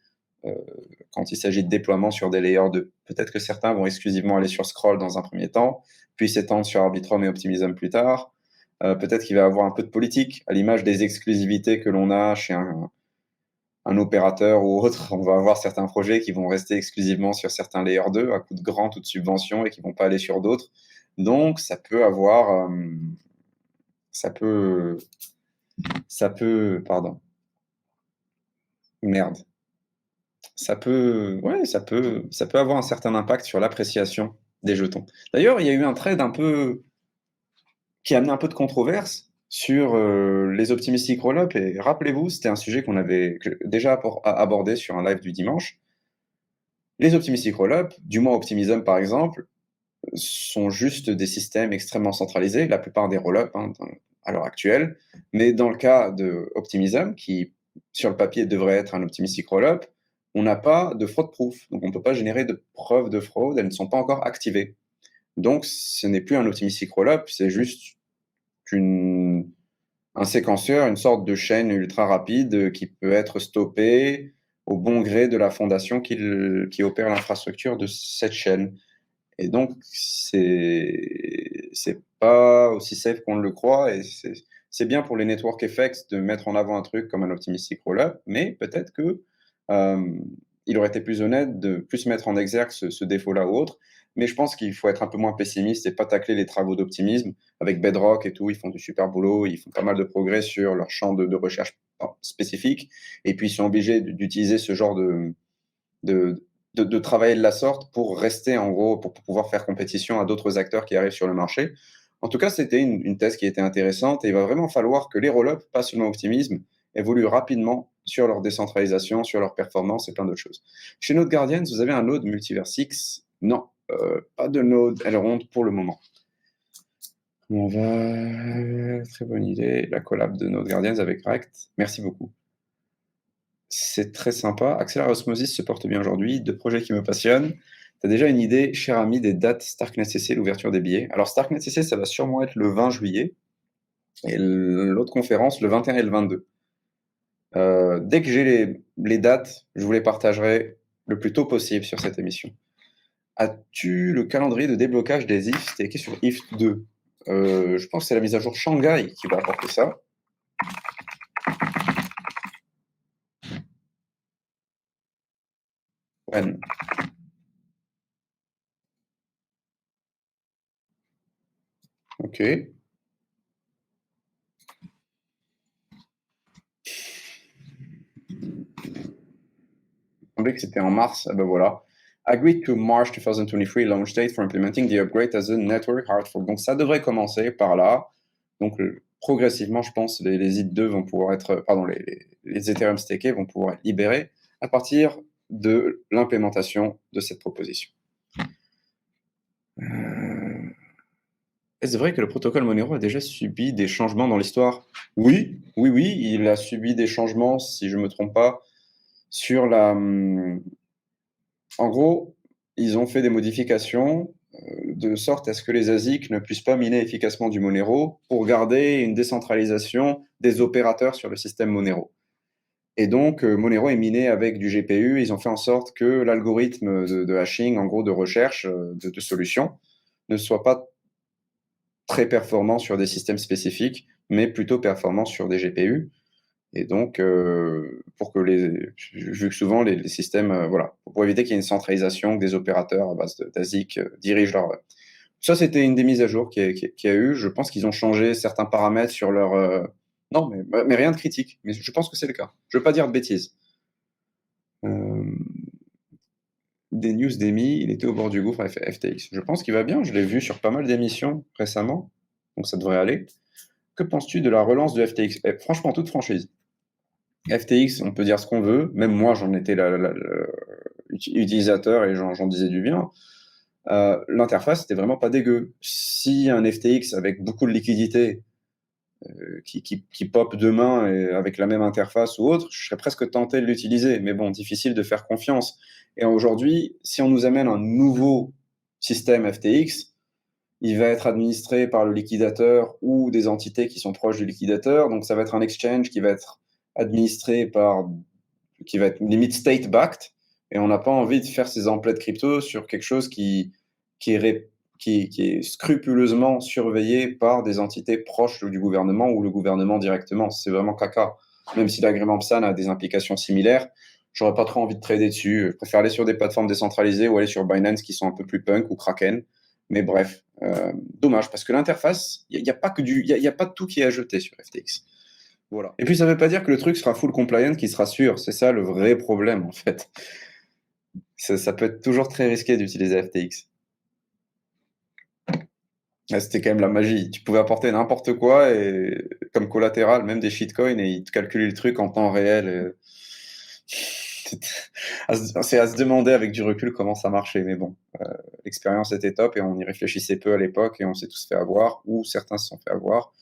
quand il s'agit de déploiement sur des layers 2. Peut-être que certains vont exclusivement aller sur Scroll dans un premier temps, puis s'étendre sur Arbitrum et Optimism plus tard. Peut-être qu'il va y avoir un peu de politique, à l'image des exclusivités que l'on a chez un opérateur ou autre. On va avoir certains projets qui vont rester exclusivement sur certains layers 2 à coût de grant ou de subvention et qui vont pas aller sur d'autres. Donc, ça peut avoir... pardon. Merde. Ça peut avoir un certain impact sur l'appréciation des jetons. D'ailleurs, il y a eu un trade un peu qui a amené un peu de controverse sur les optimistic rollup. Et rappelez-vous, c'était un sujet qu'on avait déjà abordé sur un live du dimanche. Les optimistic rollup, du moins Optimism par exemple, sont juste des systèmes extrêmement centralisés, la plupart des rollups à l'heure actuelle. Mais dans le cas de Optimism, qui sur le papier devrait être un optimistic rollup, on n'a pas de fraud proof. Donc on ne peut pas générer de preuves de fraude, elles ne sont pas encore activées. Donc ce n'est plus un optimistic rollup, c'est juste un séquenceur, une sorte de chaîne ultra rapide qui peut être stoppée au bon gré de la fondation qui opère l'infrastructure de cette chaîne. Et donc, c'est pas aussi safe qu'on le croit, et c'est bien pour les network effects de mettre en avant un truc comme un optimistic rollup, mais peut-être que il aurait été plus honnête de plus mettre en exergue ce défaut-là ou autre. Mais je pense qu'il faut être un peu moins pessimiste et pas tacler les travaux d'optimisme. Avec Bedrock et tout, ils font du super boulot, ils font pas mal de progrès sur leur champ de recherche spécifique, et puis ils sont obligés d'utiliser ce genre de, de travailler de la sorte pour rester, en gros, pour pouvoir faire compétition à d'autres acteurs qui arrivent sur le marché. En tout cas, c'était une thèse qui était intéressante, et il va vraiment falloir que les roll-ups, pas seulement Optimisme, évoluent rapidement sur leur décentralisation, sur leur performance et plein d'autres choses. Chez Node Guardians, vous avez un node Multiverse X? Non, pas de node Elrond pour le moment. On va... Très bonne idée, la collab de Node Guardians avec Rect. Merci beaucoup. C'est très sympa. Axelar Osmosis se porte bien aujourd'hui. Deux projets qui me passionnent. Tu as déjà une idée, cher ami, des dates Starknet CC, l'ouverture des billets? Alors, Starknet CC, ça va sûrement être le 20 juillet. Et l'autre conférence, le 21 et le 22. Dès que j'ai les dates, je vous les partagerai le plus tôt possible sur cette émission. As-tu le calendrier de déblocage des IF stakés sur IF2? Je pense que c'est la mise à jour Shanghai qui va apporter ça. Ouais. Ok. Il semblait que c'était en mars. Ah ben voilà. Agreed to March 2023 launch date for implementing the upgrade as a network hard fork. Donc ça devrait commencer par là. Donc progressivement, je pense, les IT2 vont pouvoir être, pardon, les Ethereum stakés vont pouvoir être libérés à partir de l'implémentation de cette proposition. Est-ce vrai que le protocole Monero a déjà subi des changements dans l'histoire? Oui, oui, oui, il a subi des changements, si je ne me trompe pas, sur la... En gros, ils ont fait des modifications de sorte à ce que les ASIC ne puissent pas miner efficacement du Monero pour garder une décentralisation des opérateurs sur le système Monero. Et donc, Monero est miné avec du GPU. Ils ont fait en sorte que l'algorithme de hashing, en gros, de recherche de solutions, ne soit pas très performant sur des systèmes spécifiques, mais plutôt performant sur des GPU. Et donc, pour que vu que souvent les systèmes, voilà, pour éviter qu'il y ait une centralisation, que des opérateurs à base d'ASIC dirigent leur. Ça, c'était une des mises à jour qui a eu. Je pense qu'ils ont changé certains paramètres sur leur. Non, mais rien de critique. Mais je pense que c'est le cas. Je ne veux pas dire de bêtises. Des news d'Emi, il était au bord du gouffre avec FTX. Je pense qu'il va bien. Je l'ai vu sur pas mal d'émissions récemment. Donc ça devrait aller. Que penses-tu de la relance de FTX? Franchement, toute franchise. FTX, on peut dire ce qu'on veut. Même moi, j'en étais utilisateur et j'en disais du bien. L'interface, c'était vraiment pas dégueu. Si un FTX avec beaucoup de liquidité qui pop demain et avec la même interface ou autre, je serais presque tenté de l'utiliser. Mais bon, difficile de faire confiance. Et aujourd'hui, si on nous amène un nouveau système FTX, il va être administré par le liquidateur ou des entités qui sont proches du liquidateur. Donc, ça va être un exchange qui va être administré qui va être limite state-backed. Et on n'a pas envie de faire ces emplettes crypto sur quelque chose qui est scrupuleusement surveillé par des entités proches du gouvernement ou le gouvernement directement. C'est vraiment caca. Même si l'agrément PSAN a des implications similaires, j'aurais pas trop envie de trader dessus. Je préfère aller sur des plateformes décentralisées ou aller sur Binance qui sont un peu plus punk ou Kraken. Mais bref, dommage parce que l'interface, il n'y a pas que y a pas de tout qui est à jeter sur FTX. Voilà. Et puis ça ne veut pas dire que le truc sera full compliant, qui sera sûr. C'est ça le vrai problème en fait. Ça peut être toujours très risqué d'utiliser FTX. Ouais, c'était quand même la magie. Tu pouvais apporter n'importe quoi et comme collatéral, même des shitcoins, et ils te calculaient le truc en temps réel. C'est à se demander avec du recul comment ça marchait, mais bon, l'expérience était top et on y réfléchissait peu à l'époque et on s'est tous fait avoir, ou certains se sont fait avoir.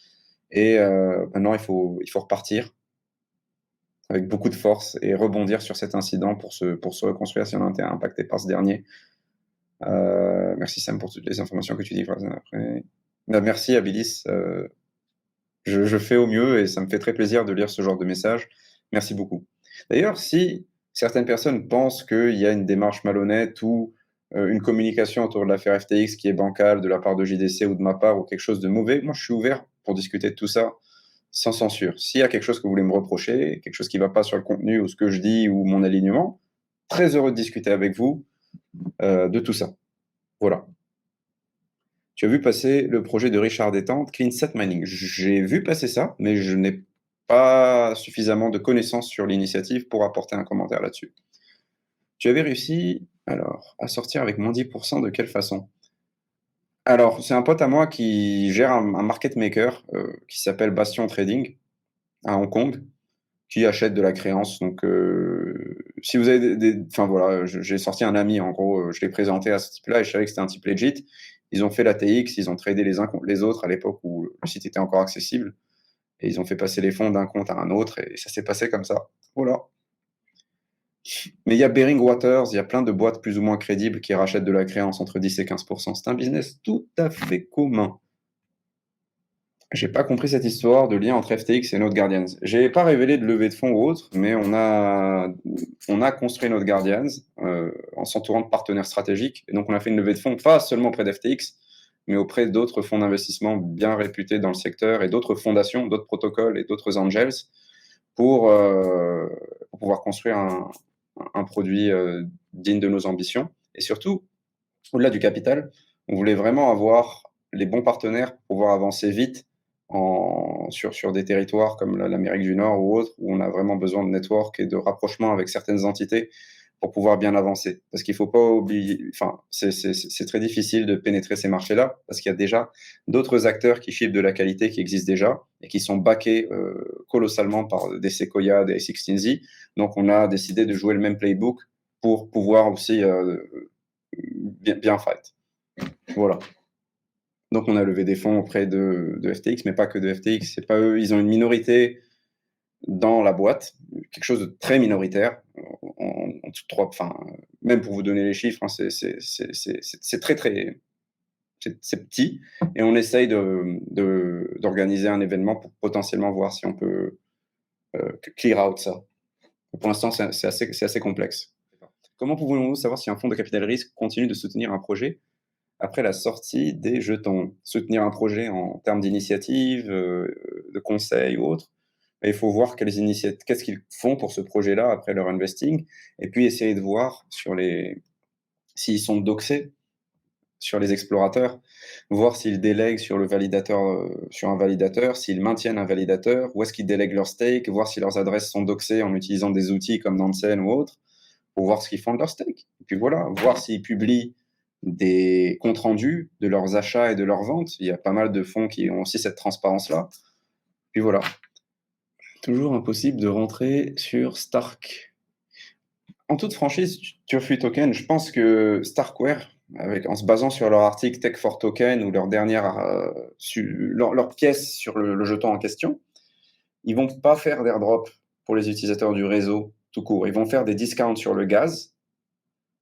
Et maintenant, il faut repartir avec beaucoup de force et rebondir sur cet incident pour se reconstruire si on a été impacté par ce dernier. Merci Sam pour toutes les informations que tu dis. Après. Merci Abilis. Je fais au mieux et ça me fait très plaisir de lire ce genre de messages. Merci beaucoup. D'ailleurs, si certaines personnes pensent qu'il y a une démarche malhonnête ou une communication autour de l'affaire FTX qui est bancale de la part de JDC ou de ma part ou quelque chose de mauvais, moi je suis ouvert pour discuter de tout ça sans censure. S'il y a quelque chose que vous voulez me reprocher, quelque chose qui ne va pas sur le contenu ou ce que je dis ou mon alignement, très heureux de discuter avec vous de tout ça. Voilà. Tu as vu passer le projet de Richard Détente, Clean Set Mining. J'ai vu passer ça, mais je n'ai pas suffisamment de connaissances sur l'initiative pour apporter un commentaire là-dessus. Tu avais réussi, alors, à sortir avec moins 10%, de quelle façon? Alors, c'est un pote à moi qui gère un market maker qui s'appelle Bastion Trading à Hong Kong, qui achète de la créance. Donc, si vous avez enfin voilà, j'ai sorti un ami, en gros, je l'ai présenté à ce type-là et je savais que c'était un type legit. Ils ont fait la TX, ils ont tradé les uns contre les autres à l'époque où le site était encore accessible. Et ils ont fait passer les fonds d'un compte à un autre et ça s'est passé comme ça. Voilà. Mais il y a Bering Waters, il y a plein de boîtes plus ou moins crédibles qui rachètent de la créance entre 10 et 15%. C'est un business tout à fait commun. J'ai pas compris cette histoire de lien entre FTX et Node Guardians. J'ai pas révélé de levée de fonds ou autre, mais on a construit Node Guardians en s'entourant de partenaires stratégiques. Et donc on a fait une levée de fonds pas seulement auprès d'FTX, mais auprès d'autres fonds d'investissement bien réputés dans le secteur et d'autres fondations, d'autres protocoles et d'autres angels pour pouvoir construire un produit digne de nos ambitions. Et surtout, au-delà du capital, on voulait vraiment avoir les bons partenaires pour pouvoir avancer vite sur des territoires comme l'Amérique du Nord ou autres, où on a vraiment besoin de network et de rapprochement avec certaines entités pour pouvoir bien avancer. Parce qu'il ne faut pas oublier, enfin, c'est très difficile de pénétrer ces marchés-là, parce qu'il y a déjà d'autres acteurs qui chiffrent de la qualité qui existent déjà et qui sont backés colossalement par des Sequoia, des A16Z. Donc on a décidé de jouer le même playbook pour pouvoir aussi bien fight. Voilà. Donc on a levé des fonds auprès de FTX, mais pas que de FTX. C'est pas eux, ils ont une minorité dans la boîte, quelque chose de très minoritaire. En tout trois, enfin, même pour vous donner les chiffres, hein, c'est très très, c'est petit, et on essaye d'organiser un événement pour potentiellement voir si on peut clear out ça. Pour l'instant, c'est assez complexe. Comment pouvons-nous savoir si un fonds de capital risque continue de soutenir un projet après la sortie des jetons? Soutenir un projet en termes d'initiative, de conseils ou autre, il faut voir qu'est-ce qu'ils font pour ce projet-là après leur investing, et puis essayer de voir s'ils sont doxés sur les explorateurs, voir s'ils délèguent sur le validateur, sur un validateur, s'ils maintiennent un validateur, où est-ce qu'ils délèguent leur stake, voir si leurs adresses sont doxées en utilisant des outils comme Nansen ou autres, pour voir ce qu'ils font de leur stake. Et puis voilà, voir s'ils publient des comptes rendus de leurs achats et de leurs ventes. Il y a pas mal de fonds qui ont aussi cette transparence-là. Puis voilà. Toujours impossible de rentrer sur Stark. En toute franchise, Turfu Token, je pense que Starkware, en se basant sur leur article Tech for Token ou leur dernière leur pièce sur le jeton en question, ils vont pas faire d'airdrop pour les utilisateurs du réseau tout court. Ils vont faire des discounts sur le gaz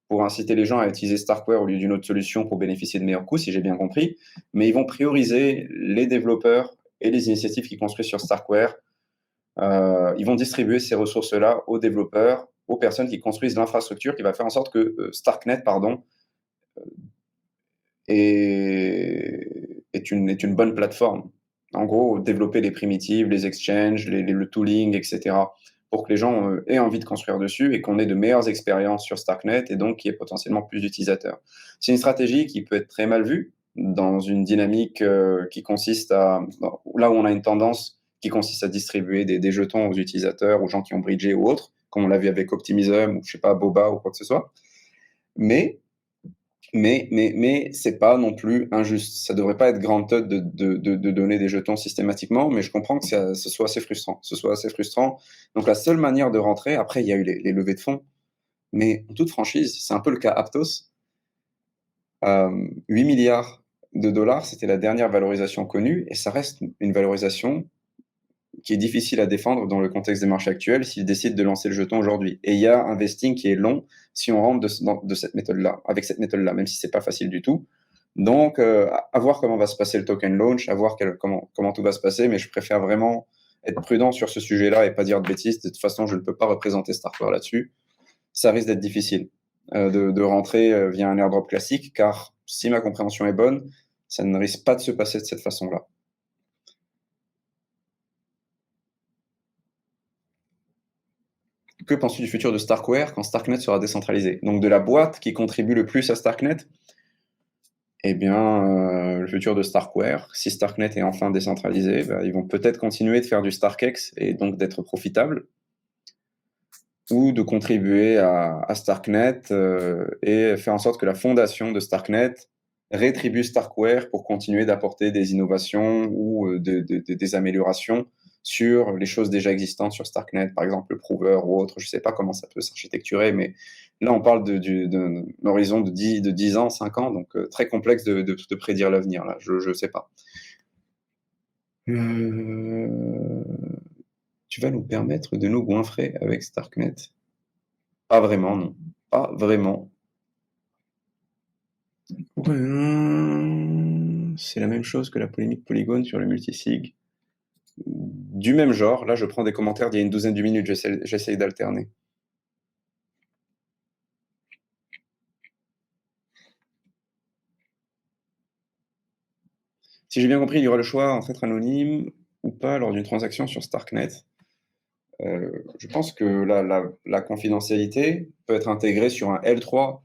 pour inciter les gens à utiliser Starkware au lieu d'une autre solution pour bénéficier de meilleurs coûts, si j'ai bien compris. Mais ils vont prioriser les développeurs et les initiatives qui construisent sur Starkware. Ils vont distribuer ces ressources-là aux développeurs, aux personnes qui construisent l'infrastructure qui va faire en sorte que Starknet, est une bonne plateforme. En gros, développer les primitives, les exchanges, le tooling, etc., pour que les gens aient envie de construire dessus et qu'on ait de meilleures expériences sur Starknet et donc qu'il y ait potentiellement plus d'utilisateurs. C'est une stratégie qui peut être très mal vue dans une dynamique qui consiste là où on a une tendance qui consiste à distribuer des jetons aux utilisateurs, aux gens qui ont bridgé ou autres, comme on l'a vu avec Optimism ou je sais pas, Boba ou quoi que ce soit. Mais Mais c'est pas non plus injuste. Ça devrait pas être granted de donner des jetons systématiquement, mais je comprends que ce soit assez frustrant. Ce soit assez frustrant. Donc la seule manière de rentrer, après il y a eu les levées de fonds, mais en toute franchise, c'est un peu le cas Aptos. 8 milliards de dollars, c'était la dernière valorisation connue, et ça reste une valorisation qui est difficile à défendre dans le contexte des marchés actuels s'ils décident de lancer le jeton aujourd'hui. Et il y a un vesting qui est long si on rentre de cette méthode-là, avec cette méthode-là, même si c'est pas facile du tout. Donc, à voir comment va se passer le token launch, à voir comment tout va se passer, mais je préfère vraiment être prudent sur ce sujet-là et pas dire de bêtises. De toute façon, je ne peux pas représenter Starkware là-dessus. Ça risque d'être difficile de rentrer via un airdrop classique, car si ma compréhension est bonne, ça ne risque pas de se passer de cette façon-là. Que penses-tu du futur de Starkware quand Starknet sera décentralisé? Donc de la boîte qui contribue le plus à Starknet? Eh bien, le futur de Starkware, si Starknet est enfin décentralisé, bah, ils vont peut-être continuer de faire du StarkEx et donc d'être profitables, ou de contribuer à Starknet et faire en sorte que la fondation de Starknet rétribue Starkware pour continuer d'apporter des innovations ou des améliorations sur les choses déjà existantes sur Starknet, par exemple le Prover ou autre. Je ne sais pas comment ça peut s'architecturer, mais là on parle d'un horizon de 10 ans, 5 ans, donc très complexe de prédire l'avenir, là, je ne sais pas. Tu vas nous permettre de nous goinfrer avec Starknet? Pas vraiment, non. Pas vraiment. C'est la même chose que la polémique Polygon sur le multisig. Du même genre, là je prends des commentaires d'il y a une douzaine de minutes, j'essaye d'alterner. Si j'ai bien compris, il y aura le choix entre être anonyme ou pas lors d'une transaction sur Starknet. Je pense que la confidentialité peut être intégrée sur un L3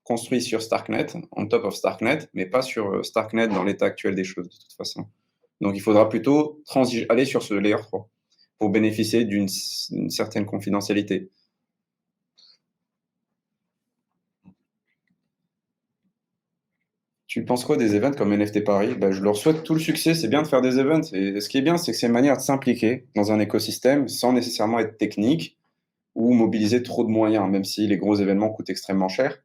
construit sur Starknet, on top of Starknet, mais pas sur Starknet dans l'état actuel des choses, de toute façon. Donc il faudra plutôt aller sur ce layer 3 pour bénéficier d'une certaine confidentialité. Tu penses quoi des events comme NFT Paris? Bah, je leur souhaite tout le succès, c'est bien de faire des events. Et ce qui est bien, c'est que c'est une manière de s'impliquer dans un écosystème sans nécessairement être technique ou mobiliser trop de moyens, même si les gros événements coûtent extrêmement cher.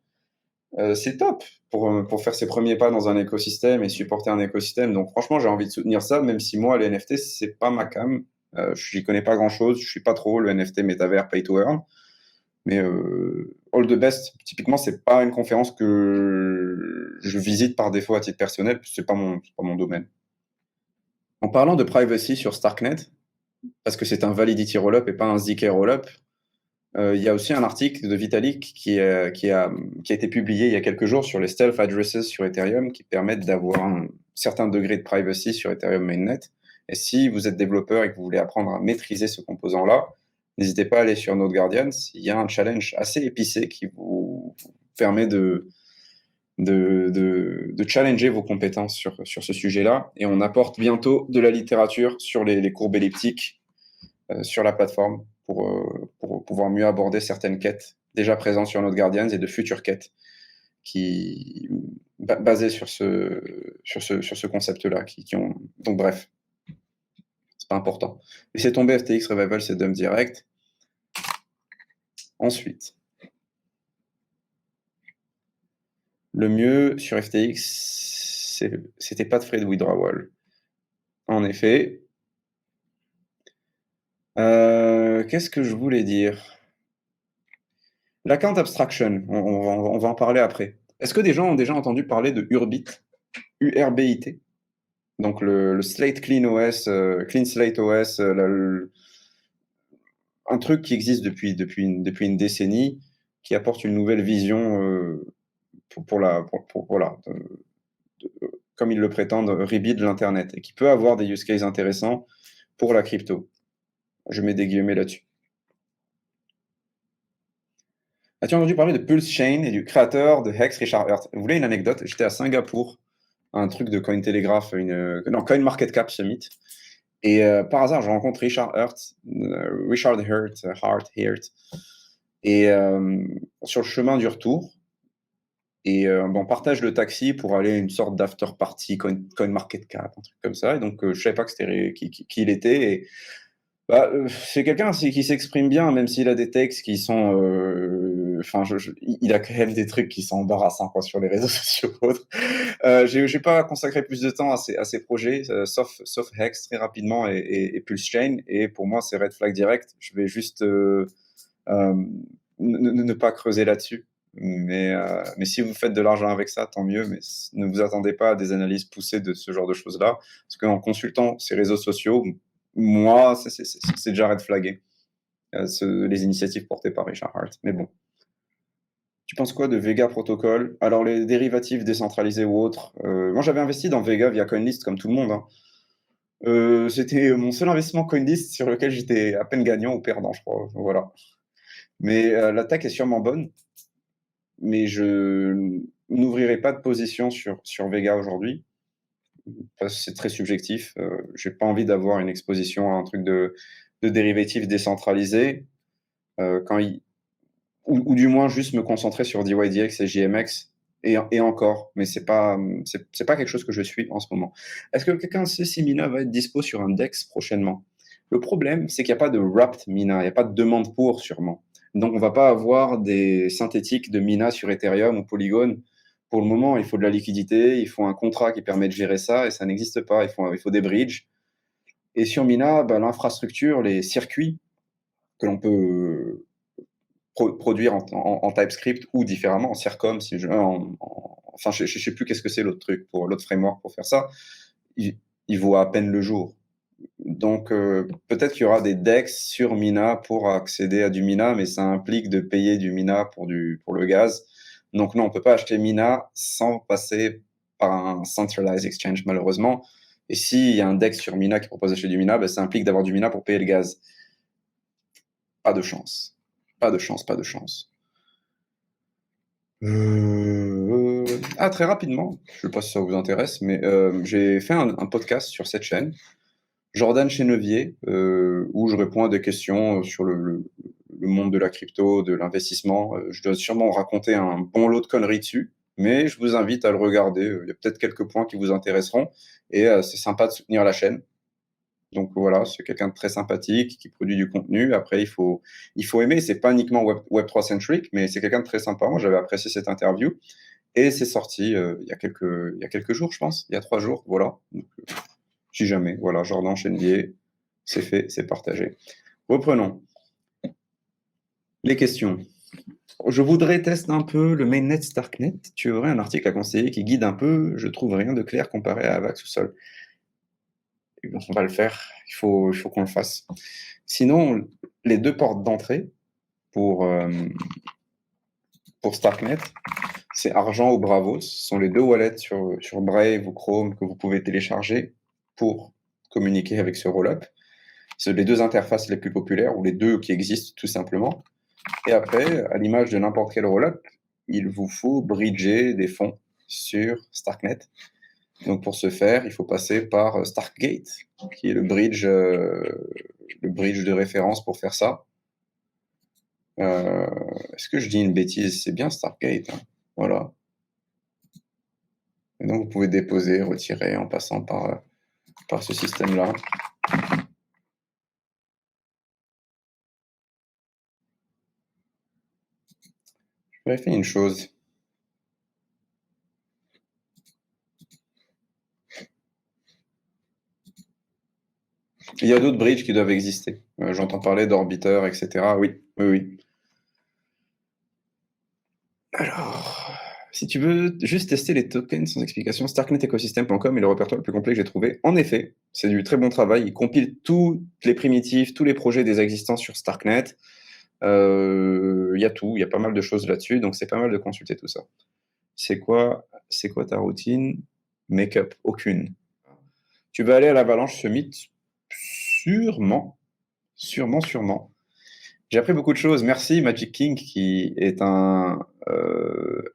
C'est top pour faire ses premiers pas dans un écosystème et supporter un écosystème. Donc franchement, j'ai envie de soutenir ça, même si moi, les NFT, c'est pas ma cam. J'y connais pas grand-chose, je suis pas trop le NFT métavers pay to earn. Mais All the Best, typiquement, c'est pas une conférence que je visite par défaut à titre personnel, c'est pas mon domaine. En parlant de privacy sur Starknet, parce que c'est un validity rollup et pas un ZK rollup, il y a aussi un article de Vitalik qui a été publié il y a quelques jours sur les stealth addresses sur Ethereum qui permettent d'avoir un certain degré de privacy sur Ethereum Mainnet. Et si vous êtes développeur et que vous voulez apprendre à maîtriser ce composant-là, n'hésitez pas à aller sur Node Guardians. Il y a un challenge assez épicé qui vous permet de challenger vos compétences sur ce sujet-là. Et on apporte bientôt de la littérature sur les courbes elliptiques sur la plateforme pour pouvoir mieux aborder certaines quêtes déjà présentes sur Node Guardians et de futures quêtes basées sur ce concept-là. Donc bref, c'est pas important. Laissez tomber FTX Revival, c'est dump direct. Ensuite, le mieux sur FTX, c'était pas de frais de withdrawal. En effet. Qu'est-ce que je voulais dire? L'account abstraction, on va en parler après. Est-ce que des gens ont déjà entendu parler de Urbit? URBIT? Donc le Slate Clean OS, Clean Slate OS, un truc qui existe depuis une décennie, qui apporte une nouvelle vision voilà, comme ils le prétendent, rebuild l'Internet, et qui peut avoir des use cases intéressants pour la crypto. Je mets des guillemets là-dessus. As-tu entendu parler de Pulse Chain et du créateur de Hex, Richard Heart? Vous voulez une anecdote? J'étais à Singapour, un truc de Cointelegraph, non, CoinMarketCap Summit. Et par hasard, je rencontre Richard Heart. Et sur le chemin du retour, Et on partage le taxi pour aller à une sorte d'after party CoinMarketCap, un truc comme ça. Et donc, je savais pas que c'était qui il était. Et bah, c'est quelqu'un qui s'exprime bien, même s'il a des textes qui sont, enfin, il a quand même des trucs qui sont embarrassants quoi, sur les réseaux sociaux ou autres. J'ai pas consacré plus de temps à ces projets, sauf Hex très rapidement et Pulse Chain. Et pour moi, c'est red flag direct. Je vais juste euh, ne pas creuser là-dessus. Mais si vous faites de l'argent avec ça, tant mieux. Mais ne vous attendez pas à des analyses poussées de ce genre de choses-là. Parce qu'en consultant ces réseaux sociaux, moi, c'est déjà red flagué. Les initiatives portées par Richard Hart. Mais bon. Tu penses quoi de Vega Protocol? Alors, les dérivatifs décentralisés ou autres. Moi, j'avais investi dans Vega via CoinList comme tout le monde, hein. C'était mon seul investissement CoinList sur lequel j'étais à peine gagnant ou perdant, je crois. Voilà. Mais l'attaque est sûrement bonne. Mais je n'ouvrirai pas de position sur Vega aujourd'hui, parce que c'est très subjectif. J'ai pas envie d'avoir une exposition à un truc de dérivatif décentralisé, quand ou du moins juste me concentrer sur DYDX et JMX, et encore, mais c'est pas quelque chose que je suis en ce moment. Est-ce que quelqu'un sait si Mina va être dispo sur un DEX prochainement? Le problème, c'est qu'il n'y a pas de wrapped Mina, il n'y a pas de demande pour, sûrement. Donc, on va pas avoir des synthétiques de Mina sur Ethereum ou Polygon. Pour le moment, il faut de la liquidité, il faut un contrat qui permet de gérer ça, et ça n'existe pas. Il faut des bridges. Et sur Mina, bah, l'infrastructure, les circuits que l'on peut produire en TypeScript ou différemment en Circom, enfin je sais plus qu'est-ce que c'est l'autre truc pour l'autre framework pour faire ça, il vaut à peine le jour. Donc peut-être qu'il y aura des DEX sur Mina pour accéder à du Mina, mais ça implique de payer du Mina pour le gaz. Donc non, on peut pas acheter Mina sans passer par un centralized exchange malheureusement. Et s'il y a un DEX sur Mina qui propose d'acheter du Mina, ben, ça implique d'avoir du Mina pour payer le gaz. Pas de chance. Pas de chance, pas de chance. Très rapidement, je ne sais pas si ça vous intéresse, mais j'ai fait un podcast sur cette chaîne, Jordan Chenevier, où je réponds à des questions sur le monde de la crypto, de l'investissement. Je dois sûrement raconter un bon lot de conneries dessus, mais je vous invite à le regarder. Il y a peut-être quelques points qui vous intéresseront, et c'est sympa de soutenir la chaîne. Donc voilà, c'est quelqu'un de très sympathique qui produit du contenu. Après, il faut aimer. C'est pas uniquement Web3 centric, mais c'est quelqu'un de très sympa. Moi, j'avais apprécié cette interview et c'est sorti il y a quelques jours, je pense, il y a 3 jours. Voilà. Donc, si jamais, voilà, Jordan Chenvier, c'est fait, c'est partagé. Reprenons les questions. Je voudrais tester un peu le mainnet Starknet. Tu aurais un article à conseiller qui guide un peu. Je trouve rien de clair comparé à Avax ou Sol. On va le faire, il faut qu'on le fasse. Sinon, les deux portes d'entrée pour, euh, pour Starknet, c'est Argent ou Bravos. Ce sont les deux wallets sur Brave ou Chrome que vous pouvez télécharger pour communiquer avec ce rollup. C'est les deux interfaces les plus populaires, ou les deux qui existent tout simplement. Et après, à l'image de n'importe quel rollup, il vous faut bridger des fonds sur Starknet. Donc pour ce faire, il faut passer par Starkgate, qui est le bridge de référence pour faire ça. Est-ce que je dis une bêtise? C'est bien Starkgate, hein. Voilà. Et donc vous pouvez déposer, retirer en passant par ce système-là. Je vérifie une chose. Il y a d'autres bridges qui doivent exister. J'entends parler d'Orbiter, etc. Oui, oui, oui. Alors, si tu veux juste tester les tokens sans explication, starknetecosystem.com est le répertoire le plus complet que j'ai trouvé. En effet, c'est du très bon travail. Il compile toutes les primitives, tous les projets des existants sur Starknet. Il y a tout, il y a pas mal de choses là-dessus, donc c'est pas mal de consulter tout ça. C'est quoi ta routine? Make-up? Aucune. Tu vas aller à l'Avalanche Summit? Sûrement. Sûrement, sûrement. J'ai appris beaucoup de choses. Merci Magic King, qui est un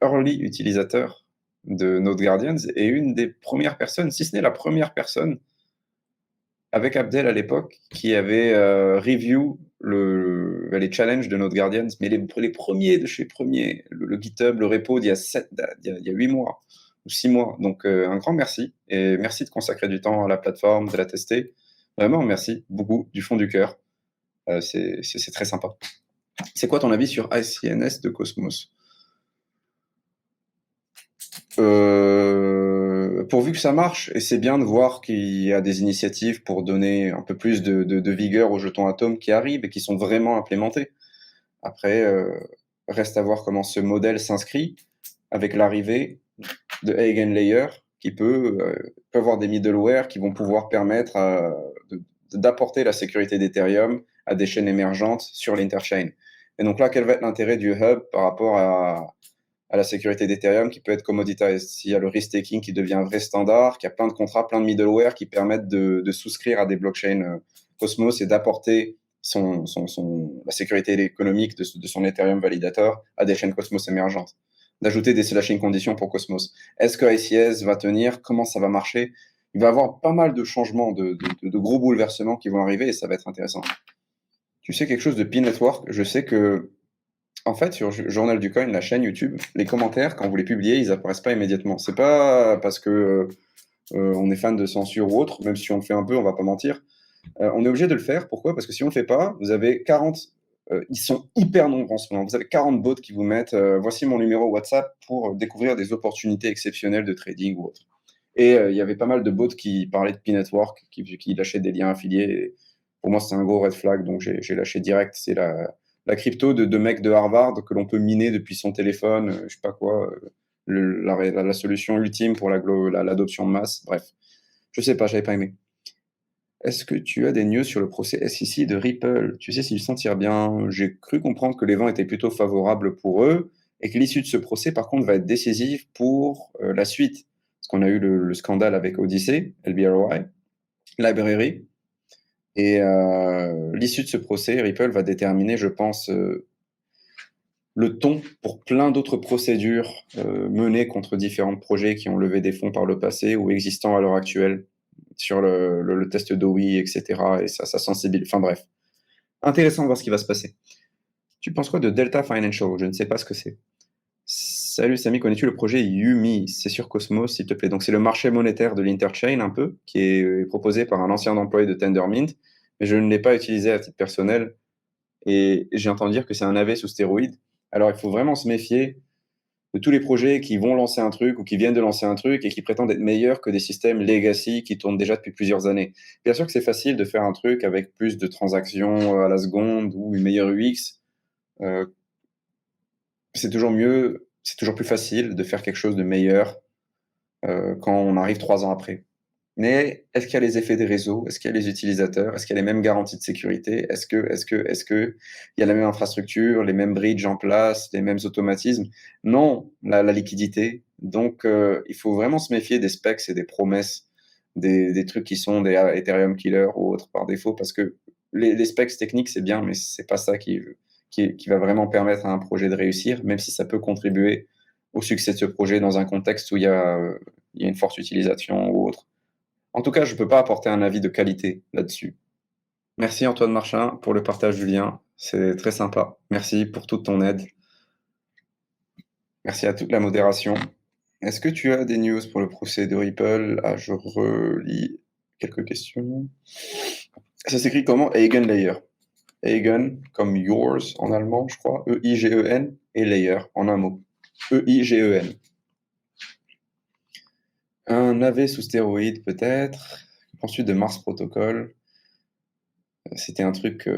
early utilisateur de Node Guardians et une des premières personnes, si ce n'est la première personne, avec Abdel à l'époque, qui avait review les challenges de Node Guardians, mais les premiers de chez premiers, le GitHub, le repo il y a 8 mois ou 6 mois. Donc, un grand merci. Et merci de consacrer du temps à la plateforme, de la tester. Vraiment, merci beaucoup, du fond du cœur. C'est très sympa. C'est quoi ton avis sur ICNS de Cosmos? Pourvu que ça marche, et c'est bien de voir qu'il y a des initiatives pour donner un peu plus de vigueur aux jetons atomes qui arrivent et qui sont vraiment implémentés. Après, reste à voir comment ce modèle s'inscrit avec l'arrivée de Eigenlayer qui peut avoir des middleware qui vont pouvoir permettre d'apporter la sécurité d'Ethereum à des chaînes émergentes sur l'interchain. Et donc là, quel va être l'intérêt du hub par rapport à la sécurité d'Ethereum qui peut être commoditized? S'il y a le risk-taking qui devient un vrai standard, qu'il y a plein de contrats, plein de middleware qui permettent de souscrire à des blockchains Cosmos et d'apporter la sécurité économique de son Ethereum validator à des chaînes Cosmos émergentes, d'ajouter des slashing conditions pour Cosmos. Est-ce que ICS va tenir? Comment ça va marcher? Il va y avoir pas mal de changements, de gros bouleversements qui vont arriver et ça va être intéressant. Tu sais quelque chose de P-Network? Je sais que, en fait, sur Journal du Coin, la chaîne YouTube, les commentaires, quand vous les publiez, ils apparaissent pas immédiatement. C'est pas parce que on est fan de censure ou autre, même si on le fait un peu, on va pas mentir. On est obligé de le faire. Pourquoi? Parce que si on ne le fait pas, vous avez 40, ils sont hyper nombreux en ce moment. Vous avez 40 bots qui vous mettent voici mon numéro WhatsApp pour découvrir des opportunités exceptionnelles de trading ou autre. Et il y avait pas mal de bots qui parlaient de P-Network, qui lâchaient des liens affiliés. Et pour moi, c'est un gros red flag, donc j'ai lâché direct. C'est la crypto de mecs de Harvard que l'on peut miner depuis son téléphone, je sais pas quoi, la solution ultime pour l'adoption de masse. Bref, je sais pas, j'avais pas aimé. Est-ce que tu as des news sur le procès SEC de Ripple? Tu sais s'ils s'en tirent bien? J'ai cru comprendre que les vents étaient plutôt favorables pour eux et que l'issue de ce procès, par contre, va être décisive pour la suite. Parce qu'on a eu le scandale avec Odyssey, LBRY, Library, et l'issue de ce procès, Ripple va déterminer, je pense, le ton pour plein d'autres procédures menées contre différents projets qui ont levé des fonds par le passé ou existants à l'heure actuelle sur le test d'OI, etc. Et ça sensibilise. Enfin bref, intéressant de voir ce qui va se passer. Tu penses quoi de Delta Financial? Je ne sais pas ce que c'est. Salut Samy, connais-tu le projet Yumi? C'est sur Cosmos, s'il te plaît. Donc c'est le marché monétaire de l'Interchain un peu, qui est proposé par un ancien employé de Tendermint, mais je ne l'ai pas utilisé à titre personnel et j'ai entendu dire que c'est un AV sous stéroïdes. Alors il faut vraiment se méfier de tous les projets qui vont lancer un truc ou qui viennent de lancer un truc et qui prétendent être meilleurs que des systèmes legacy qui tournent déjà depuis plusieurs années. Bien sûr que c'est facile de faire un truc avec plus de transactions à la seconde ou une meilleure UX. Euh, c'est toujours mieux, c'est toujours plus facile de faire quelque chose de meilleur quand on arrive 3 ans après. Mais est-ce qu'il y a les effets des réseaux? Est-ce qu'il y a les utilisateurs? Est-ce qu'il y a les mêmes garanties de sécurité? Est-ce que il y a la même infrastructure, les mêmes bridges en place, les mêmes automatismes? Non, la liquidité. Donc, il faut vraiment se méfier des specs et des promesses, des trucs qui sont des Ethereum killer ou autres par défaut, parce que les specs techniques, c'est bien, mais c'est pas ça qui va vraiment permettre à un projet de réussir, même si ça peut contribuer au succès de ce projet dans un contexte où il y a une forte utilisation ou autre. En tout cas, je ne peux pas apporter un avis de qualité là-dessus. Merci Antoine Marchin pour le partage du lien. C'est très sympa. Merci pour toute ton aide. Merci à toute la modération. Est-ce que tu as des news pour le procès de Ripple? Ah, je relis quelques questions. Ça s'écrit comment? Eigenlayer. Eigen, comme yours en allemand, je crois. E-I-G-E-N et layer en un mot. E-I-G-E-N. Un AV sous stéroïde peut-être. Ensuite de Mars Protocol. C'était un truc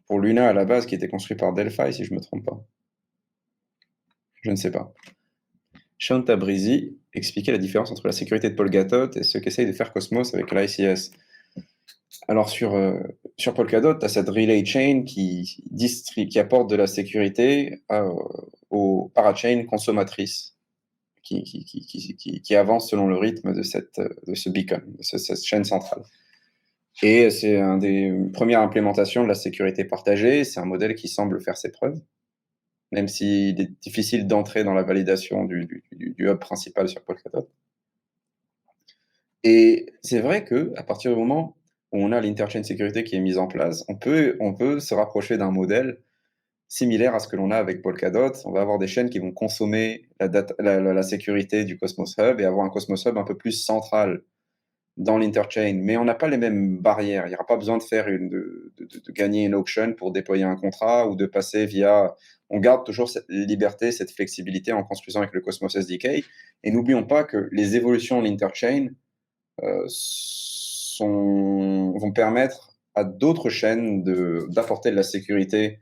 pour Luna à la base qui était construit par Delphi, si je ne me trompe pas. Je ne sais pas. Sean Tabrizi expliquait la différence entre la sécurité de Polkadot et ce qu'essaye de faire Cosmos avec l'ICS. Alors sur Polkadot, tu as cette relay chain qui apporte de la sécurité aux parachains consommatrices qui avancent selon le rythme de ce beacon, de cette chaîne centrale. Et c'est une des premières implémentations de la sécurité partagée. C'est un modèle qui semble faire ses preuves, même s'il est difficile d'entrer dans la validation du hub principal sur Polkadot. Et c'est vrai qu'à partir du moment où on a l'interchain sécurité qui est mise en place, on peut se rapprocher d'un modèle similaire à ce que l'on a avec Polkadot. On va avoir des chaînes qui vont consommer la sécurité du Cosmos Hub et avoir un Cosmos Hub un peu plus central dans l'interchain. Mais on n'a pas les mêmes barrières. Il n'y aura pas besoin de faire de gagner une auction pour déployer un contrat ou de passer via. On garde toujours cette liberté, cette flexibilité en construisant avec le Cosmos SDK. Et n'oublions pas que les évolutions de l'interchain vont permettre à d'autres chaînes d'apporter de la sécurité,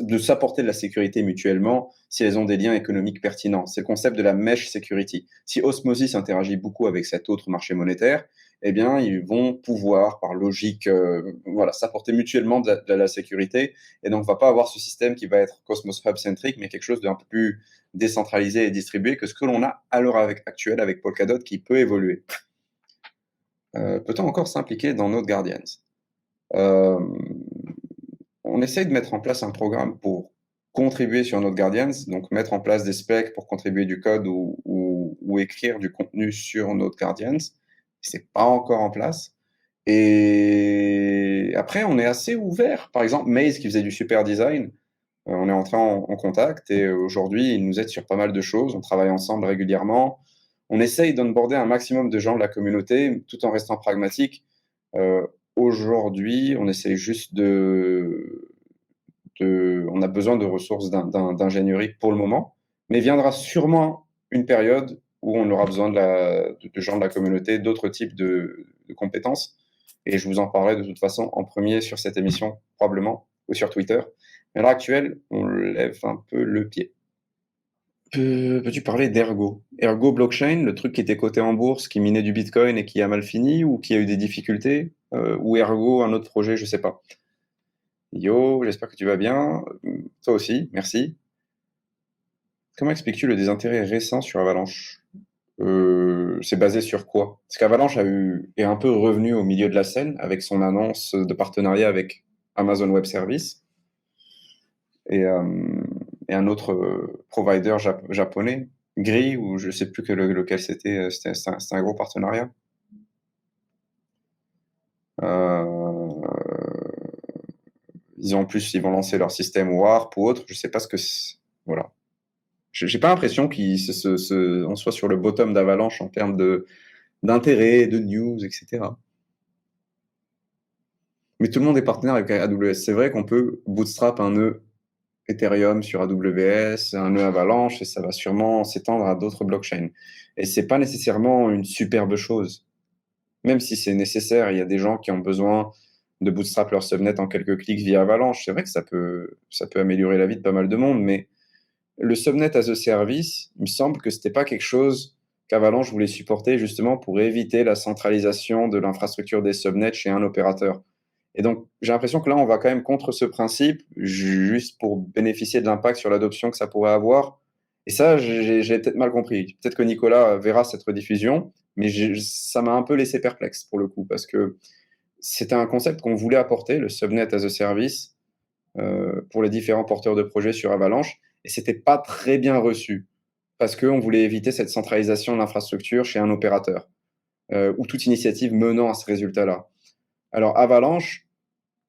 de s'apporter de la sécurité mutuellement si elles ont des liens économiques pertinents. C'est le concept de la mesh security. Si Osmosis interagit beaucoup avec cet autre marché monétaire, eh bien, ils vont pouvoir, par logique, voilà, s'apporter mutuellement de la sécurité. Et donc, on ne va pas avoir ce système qui va être Cosmos Hub-centrique, mais quelque chose d'un peu plus décentralisé et distribué que ce que l'on a à l'heure actuelle avec Polkadot qui peut évoluer. Peut-on encore s'impliquer dans Node Guardians? On essaye de mettre en place un programme pour contribuer sur Node Guardians, donc mettre en place des specs pour contribuer du code ou écrire du contenu sur Node Guardians. C'est pas encore en place. Et après, on est assez ouvert. Par exemple, Maze qui faisait du super design, on est entré en contact et aujourd'hui, il nous aide sur pas mal de choses. On travaille ensemble régulièrement. On essaye d'onboarder un maximum de gens de la communauté tout en restant pragmatique. Aujourd'hui, on essaye juste on a besoin de ressources d'ingénierie pour le moment, mais viendra sûrement une période où on aura besoin de gens de la communauté, d'autres types de compétences. Et je vous en parlerai de toute façon en premier sur cette émission, probablement, ou sur Twitter. Mais à l'heure actuelle, on lève un peu le pied. Peux-tu parler d'Ergo? Ergo Blockchain, le truc qui était coté en bourse, qui minait du Bitcoin et qui a mal fini, ou qui a eu des difficultés, ou Ergo, un autre projet, je sais pas. Yo, j'espère que tu vas bien. Toi aussi, merci. Comment expliques-tu le désintérêt récent sur Avalanche? C'est basé sur quoi? Parce qu'Avalanche est un peu revenu au milieu de la scène avec son annonce de partenariat avec Amazon Web Services et, euh, et un autre provider japonais, Gris, ou je sais plus lequel c'était. C'était un gros partenariat. Euh, ils vont lancer leur système Warp ou autre. Je sais pas ce que c'est. Voilà. J'ai pas l'impression qu'on soit sur le bottom d'Avalanche en termes d'intérêt, de news, etc. Mais tout le monde est partenaire avec AWS. C'est vrai qu'on peut bootstrap un nœud Ethereum sur AWS, un nœud Avalanche, et ça va sûrement s'étendre à d'autres blockchains. Et c'est pas nécessairement une superbe chose. Même si c'est nécessaire, il y a des gens qui ont besoin de bootstrap leur subnet en quelques clics via Avalanche. C'est vrai que ça peut améliorer la vie de pas mal de monde, mais le subnet as a service, il me semble que c'était pas quelque chose qu'Avalanche voulait supporter justement pour éviter la centralisation de l'infrastructure des subnets chez un opérateur. Et donc, j'ai l'impression que là, on va quand même contre ce principe, juste pour bénéficier de l'impact sur l'adoption que ça pourrait avoir. Et ça, j'ai peut-être mal compris. Peut-être que Nicolas verra cette rediffusion, mais ça m'a un peu laissé perplexe pour le coup, parce que c'était un concept qu'on voulait apporter, le subnet as a service, pour les différents porteurs de projets sur Avalanche, et c'était pas très bien reçu, parce qu'on voulait éviter cette centralisation de l'infrastructure chez un opérateur, ou toute initiative menant à ce résultat-là. Alors Avalanche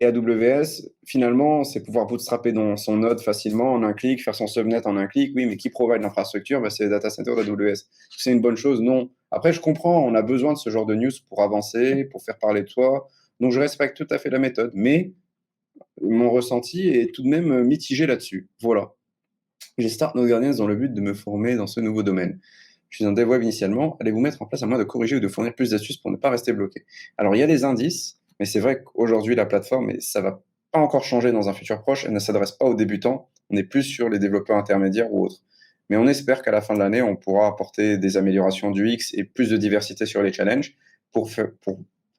et AWS, finalement, c'est pouvoir bootstrapper dans son node facilement en un clic, faire son subnet en un clic. Oui, mais qui provide l'infrastructure? C'est les data centers d'AWS. C'est une bonne chose? Non. Après, je comprends, on a besoin de ce genre de news pour avancer, pour faire parler de soi. Donc, je respecte tout à fait la méthode, mais mon ressenti est tout de même mitigé là-dessus. Voilà. J'ai start Node Guardians dans le but de me former dans ce nouveau domaine. Je suis un dev web initialement. Allez-vous mettre en place un moyen de corriger ou de fournir plus d'astuces pour ne pas rester bloqué? Alors, il y a les indices, mais c'est vrai qu'aujourd'hui, la plateforme, et ça va pas encore changer dans un futur proche, elle ne s'adresse pas aux débutants. On est plus sur les développeurs intermédiaires ou autres. Mais on espère qu'à la fin de l'année, on pourra apporter des améliorations du X et plus de diversité sur les challenges pour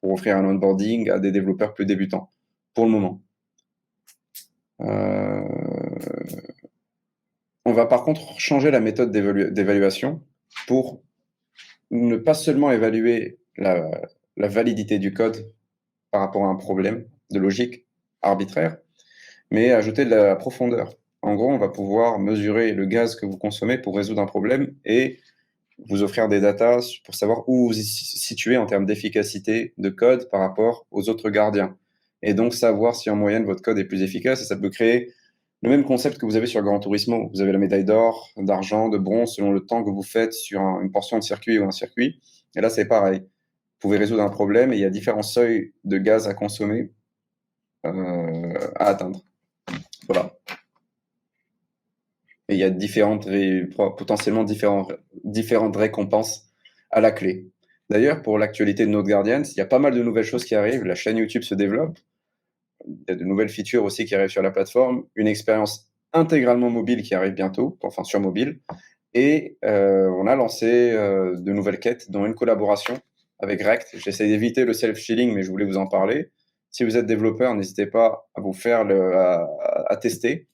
offrir un onboarding à des développeurs plus débutants. Pour le moment. Euh, On va par contre changer la méthode d'évaluation pour ne pas seulement évaluer la validité du code par rapport à un problème de logique arbitraire, mais ajouter de la profondeur. En gros, on va pouvoir mesurer le gaz que vous consommez pour résoudre un problème et vous offrir des datas pour savoir où vous situez en termes d'efficacité de code par rapport aux autres gardiens. Et donc savoir si en moyenne votre code est plus efficace. Et ça peut créer le même concept que vous avez sur Gran Turismo. Vous avez la médaille d'or, d'argent, de bronze selon le temps que vous faites sur une portion de circuit ou un circuit. Et là, c'est pareil. Vous pouvez résoudre un problème et il y a différents seuils de gaz à consommer, à atteindre. Voilà. Et il y a potentiellement différentes récompenses à la clé. D'ailleurs, pour l'actualité de Node Guardians, il y a pas mal de nouvelles choses qui arrivent. La chaîne YouTube se développe. Il y a de nouvelles features aussi qui arrivent sur la plateforme. Une expérience intégralement mobile qui arrive bientôt, enfin sur mobile. Et on a lancé de nouvelles quêtes, dont une collaboration avec Rect. J'essaie d'éviter le self-shilling, mais je voulais vous en parler. Si vous êtes développeur, n'hésitez pas à vous faire à tester.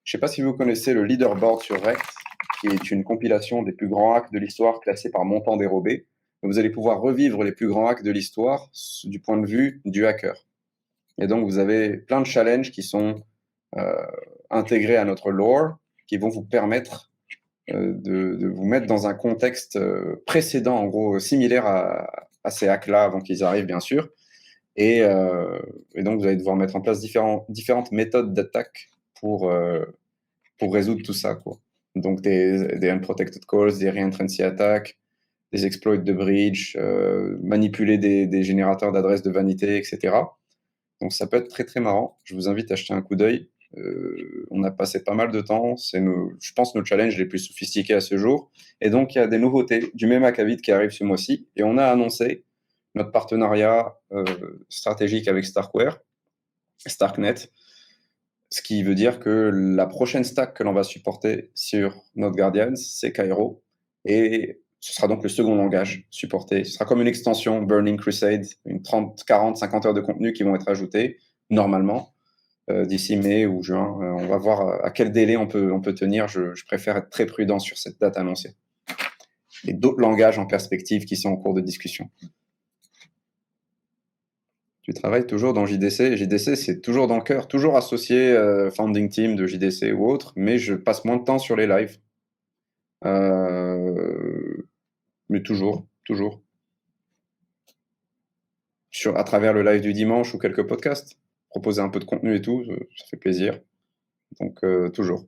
Je ne sais pas si vous connaissez le leaderboard sur Rect, qui est une compilation des plus grands hacks de l'histoire classés par montant dérobé. Vous allez pouvoir revivre les plus grands hacks de l'histoire du point de vue du hacker. Et donc, vous avez plein de challenges qui sont intégrés à notre lore, qui vont vous permettre de vous mettre dans un contexte précédent, en gros, similaire à ces hacks-là avant qu'ils arrivent, bien sûr. Et donc, vous allez devoir mettre en place différentes méthodes d'attaque pour résoudre tout ça, quoi. Donc, des unprotected calls, des reentrancy attacks, des exploits de bridge, manipuler des générateurs d'adresses de vanité, etc. Donc, ça peut être très, très marrant. Je vous invite à jeter un coup d'œil. On a passé pas mal de temps. C'est, je pense, nos challenges les plus sophistiqués à ce jour. Et donc, il y a des nouveautés du même Akavit qui arrivent ce mois-ci. Et on a annoncé notre partenariat stratégique avec Starkware, Starknet, ce qui veut dire que la prochaine stack que l'on va supporter sur Node Guardians, c'est Cairo. Et ce sera donc le second langage supporté. Ce sera comme une extension Burning Crusade, une 30, 40, 50 heures de contenu qui vont être ajoutées normalement d'ici mai ou juin. On va voir à quel délai on peut tenir. Je préfère être très prudent sur cette date annoncée. Et d'autres langages en perspective qui sont en cours de discussion. Tu travailles toujours dans JDC. JDC, c'est toujours dans le cœur, toujours associé founding team de JDC ou autre, mais je passe moins de temps sur les lives. Mais toujours. À travers le live du dimanche ou quelques podcasts. Proposer un peu de contenu et tout, ça fait plaisir. Donc, toujours.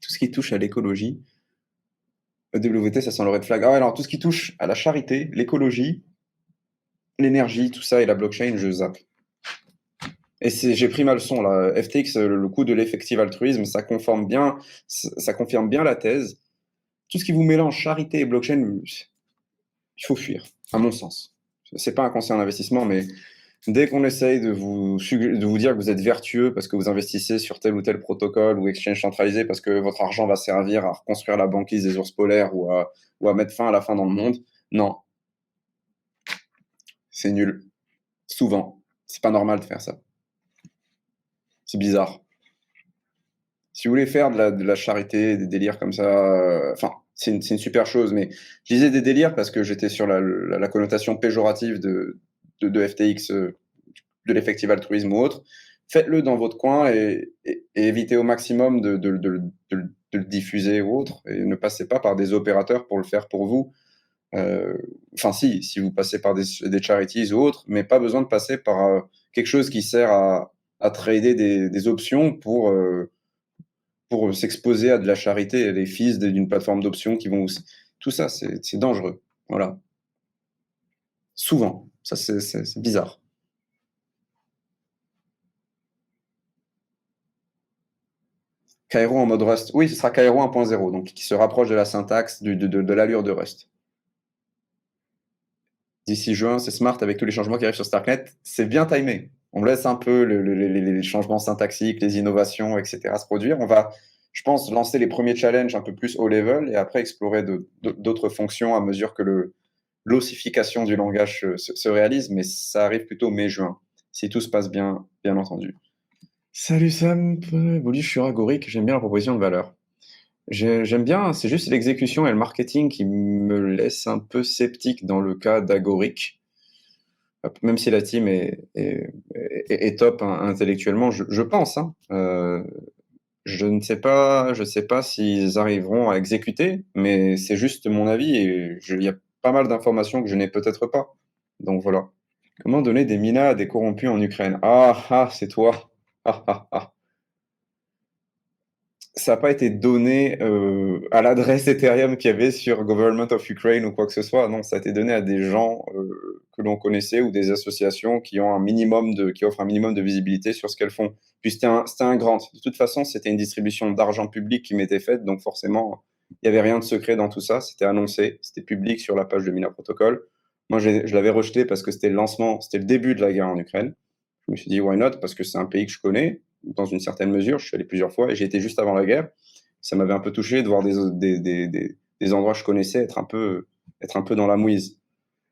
Tout ce qui touche à l'écologie, EWT, ça sent le red flag. Ah ouais, alors tout ce qui touche à la charité, l'écologie, l'énergie, tout ça et la blockchain, je zappe. Et j'ai pris ma leçon là. FTX, le coup de l'effectif altruisme, ça confirme bien la thèse. Tout ce qui vous mélange charité et blockchain, il faut fuir, à mon sens. C'est pas un conseil en investissement, mais dès qu'on essaye de vous dire que vous êtes vertueux parce que vous investissez sur tel ou tel protocole ou exchange centralisé parce que votre argent va servir à reconstruire la banquise des ours polaires ou à mettre fin à la faim dans le monde, non. C'est nul. Souvent. C'est pas normal de faire ça. C'est bizarre. Si vous voulez faire de la charité, des délires comme ça, enfin, c'est une super chose, mais je disais des délires parce que j'étais sur la connotation péjorative de FTX, de l'effectif altruisme ou autre. Faites-le dans votre coin et évitez au maximum de le diffuser ou autre, et ne passez pas par des opérateurs pour le faire pour vous. Enfin, si vous passez par des charities ou autres, mais pas besoin de passer par quelque chose qui sert à trader des options pour s'exposer à de la charité, les fees d'une plateforme d'options qui vont aussi. Tout ça, c'est dangereux. Voilà. Souvent. Ça, c'est bizarre. Cairo en mode Rust. Oui, ce sera Cairo 1.0, donc qui se rapproche de la syntaxe, de l'allure de Rust. D'ici juin, c'est smart avec tous les changements qui arrivent sur Starknet. C'est bien timé. On laisse un peu les changements syntaxiques, les innovations, etc. se produire. On va, je pense, lancer les premiers challenges un peu plus haut level et après explorer d'autres fonctions à mesure que l'ossification du langage se réalise, mais ça arrive plutôt mai-juin, si tout se passe bien, bien entendu. Salut Sam, je suis Agoric, j'aime bien la proposition de valeur. J'aime bien, c'est juste l'exécution et le marketing qui me laissent un peu sceptique dans le cas d'Agoric. Même si la team est top intellectuellement, je pense. Hein. Je sais pas s'ils arriveront à exécuter, mais c'est juste mon avis et il y a pas mal d'informations que je n'ai peut-être pas. Donc voilà. Comment donner des minas à des corrompus en Ukraine? Ah, ah, c'est toi. Ah, ah, ah. Ça n'a pas été donné à l'adresse Ethereum qu'il y avait sur Government of Ukraine ou quoi que ce soit. Non, ça a été donné à des gens que l'on connaissait ou des associations qui ont qui offrent un minimum de visibilité sur ce qu'elles font. Puis c'était un grant. De toute façon, c'était une distribution d'argent public qui m'était faite, donc forcément, il n'y avait rien de secret dans tout ça. C'était annoncé, c'était public sur la page de Mina Protocol. Moi, je l'avais rejeté parce que c'était le lancement, c'était le début de la guerre en Ukraine. Je me suis dit, why not? Parce que c'est un pays que je connais, dans une certaine mesure. Je suis allé plusieurs fois et j'ai été juste avant la guerre. Ça m'avait un peu touché de voir des endroits que je connaissais être un peu dans la mouise.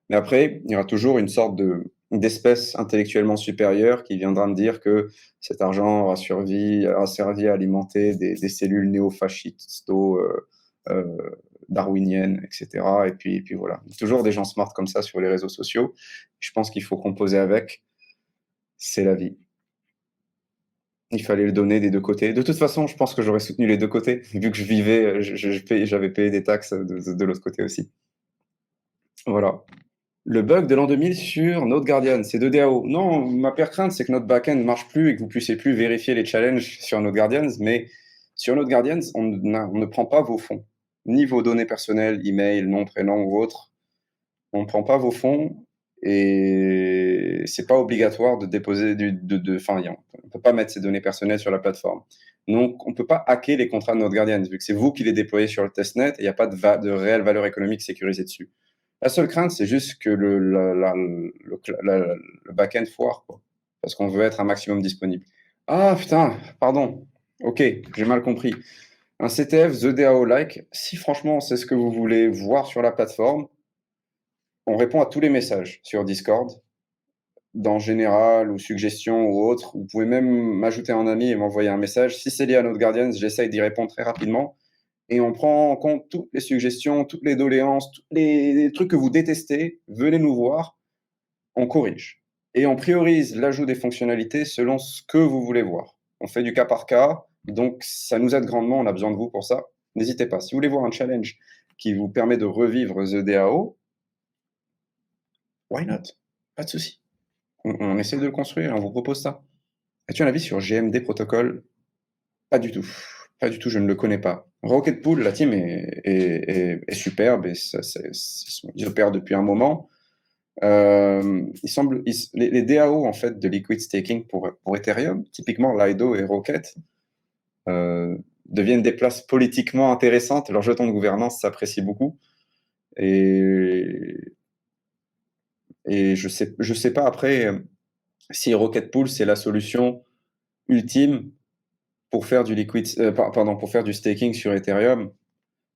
Mais après, il y aura toujours une sorte d'espèce intellectuellement supérieure qui viendra me dire que cet argent aura servi à alimenter des cellules néofascistes, euh, darwiniennes, etc. Et puis voilà. Il y a toujours des gens smart comme ça sur les réseaux sociaux. Je pense qu'il faut composer avec. C'est la vie. Il fallait le donner des deux côtés. De toute façon, je pense que j'aurais soutenu les deux côtés, vu que je vivais, j'avais payé des taxes de l'autre côté aussi. Voilà. Le bug de l'an 2000 sur Node Guardian, c'est 2 DAO. Non, ma pire crainte, c'est que notre backend ne marche plus et que vous puissiez plus vérifier les challenges sur Node Guardians, mais sur Node Guardians, on ne prend pas vos fonds, ni vos données personnelles, email, nom, prénom ou autre. On ne prend pas vos fonds et c'est pas obligatoire de déposer enfin, on peut pas mettre ses données personnelles sur la plateforme. Donc, on peut pas hacker les contrats de Node Guardian vu que c'est vous qui les déployez sur le testnet et il n'y a pas de réelle valeur économique sécurisée dessus. La seule crainte, c'est juste que le back-end foire, quoi, parce qu'on veut être un maximum disponible. Ah putain, pardon. Ok, j'ai mal compris. Un CTF The DAO-like, si franchement c'est ce que vous voulez voir sur la plateforme, on répond à tous les messages sur Discord, dans général ou suggestions ou autres. Vous pouvez même m'ajouter en ami et m'envoyer un message. Si c'est lié à Node Guardians, j'essaye d'y répondre très rapidement. Et on prend en compte toutes les suggestions, toutes les doléances, tous les trucs que vous détestez. Venez nous voir, on corrige. Et on priorise l'ajout des fonctionnalités selon ce que vous voulez voir. On fait du cas par cas, donc ça nous aide grandement, on a besoin de vous pour ça. N'hésitez pas. Si vous voulez voir un challenge qui vous permet de revivre The DAO, why not? Pas de souci. On essaie de le construire, on vous propose ça. As-tu un avis sur GMD Protocol? Pas du tout. Pas du tout, je ne le connais pas. Rocket Pool, la team est superbe et ils opèrent depuis un moment. Les DAO en fait de liquid staking pour Ethereum, typiquement Lido et Rocket, euh, deviennent des places politiquement intéressantes. Leur jeton de gouvernance s'apprécie beaucoup. Et, et je sais pas après si Rocket Pool c'est la solution ultime pour faire pour faire du staking sur Ethereum,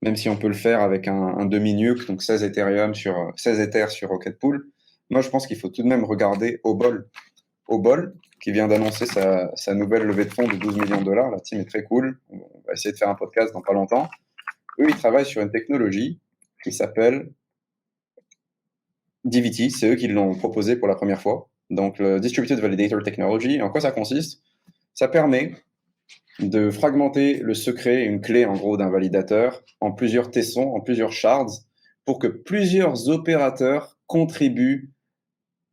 même si on peut le faire avec un demi-nuke, donc 16 Ethers sur Rocket Pool. Moi, je pense qu'il faut tout de même regarder Obol. Obol, qui vient d'annoncer sa nouvelle levée de fonds de 12 millions de dollars. La team est très cool. On va essayer de faire un podcast dans pas longtemps. Eux, ils travaillent sur une technologie qui s'appelle DVT. C'est eux qui l'ont proposé pour la première fois. Donc, le Distributed Validator Technology. En quoi ça consiste? Ça permet de fragmenter le secret, une clé en gros d'un validateur, en plusieurs tessons, en plusieurs shards, pour que plusieurs opérateurs contribuent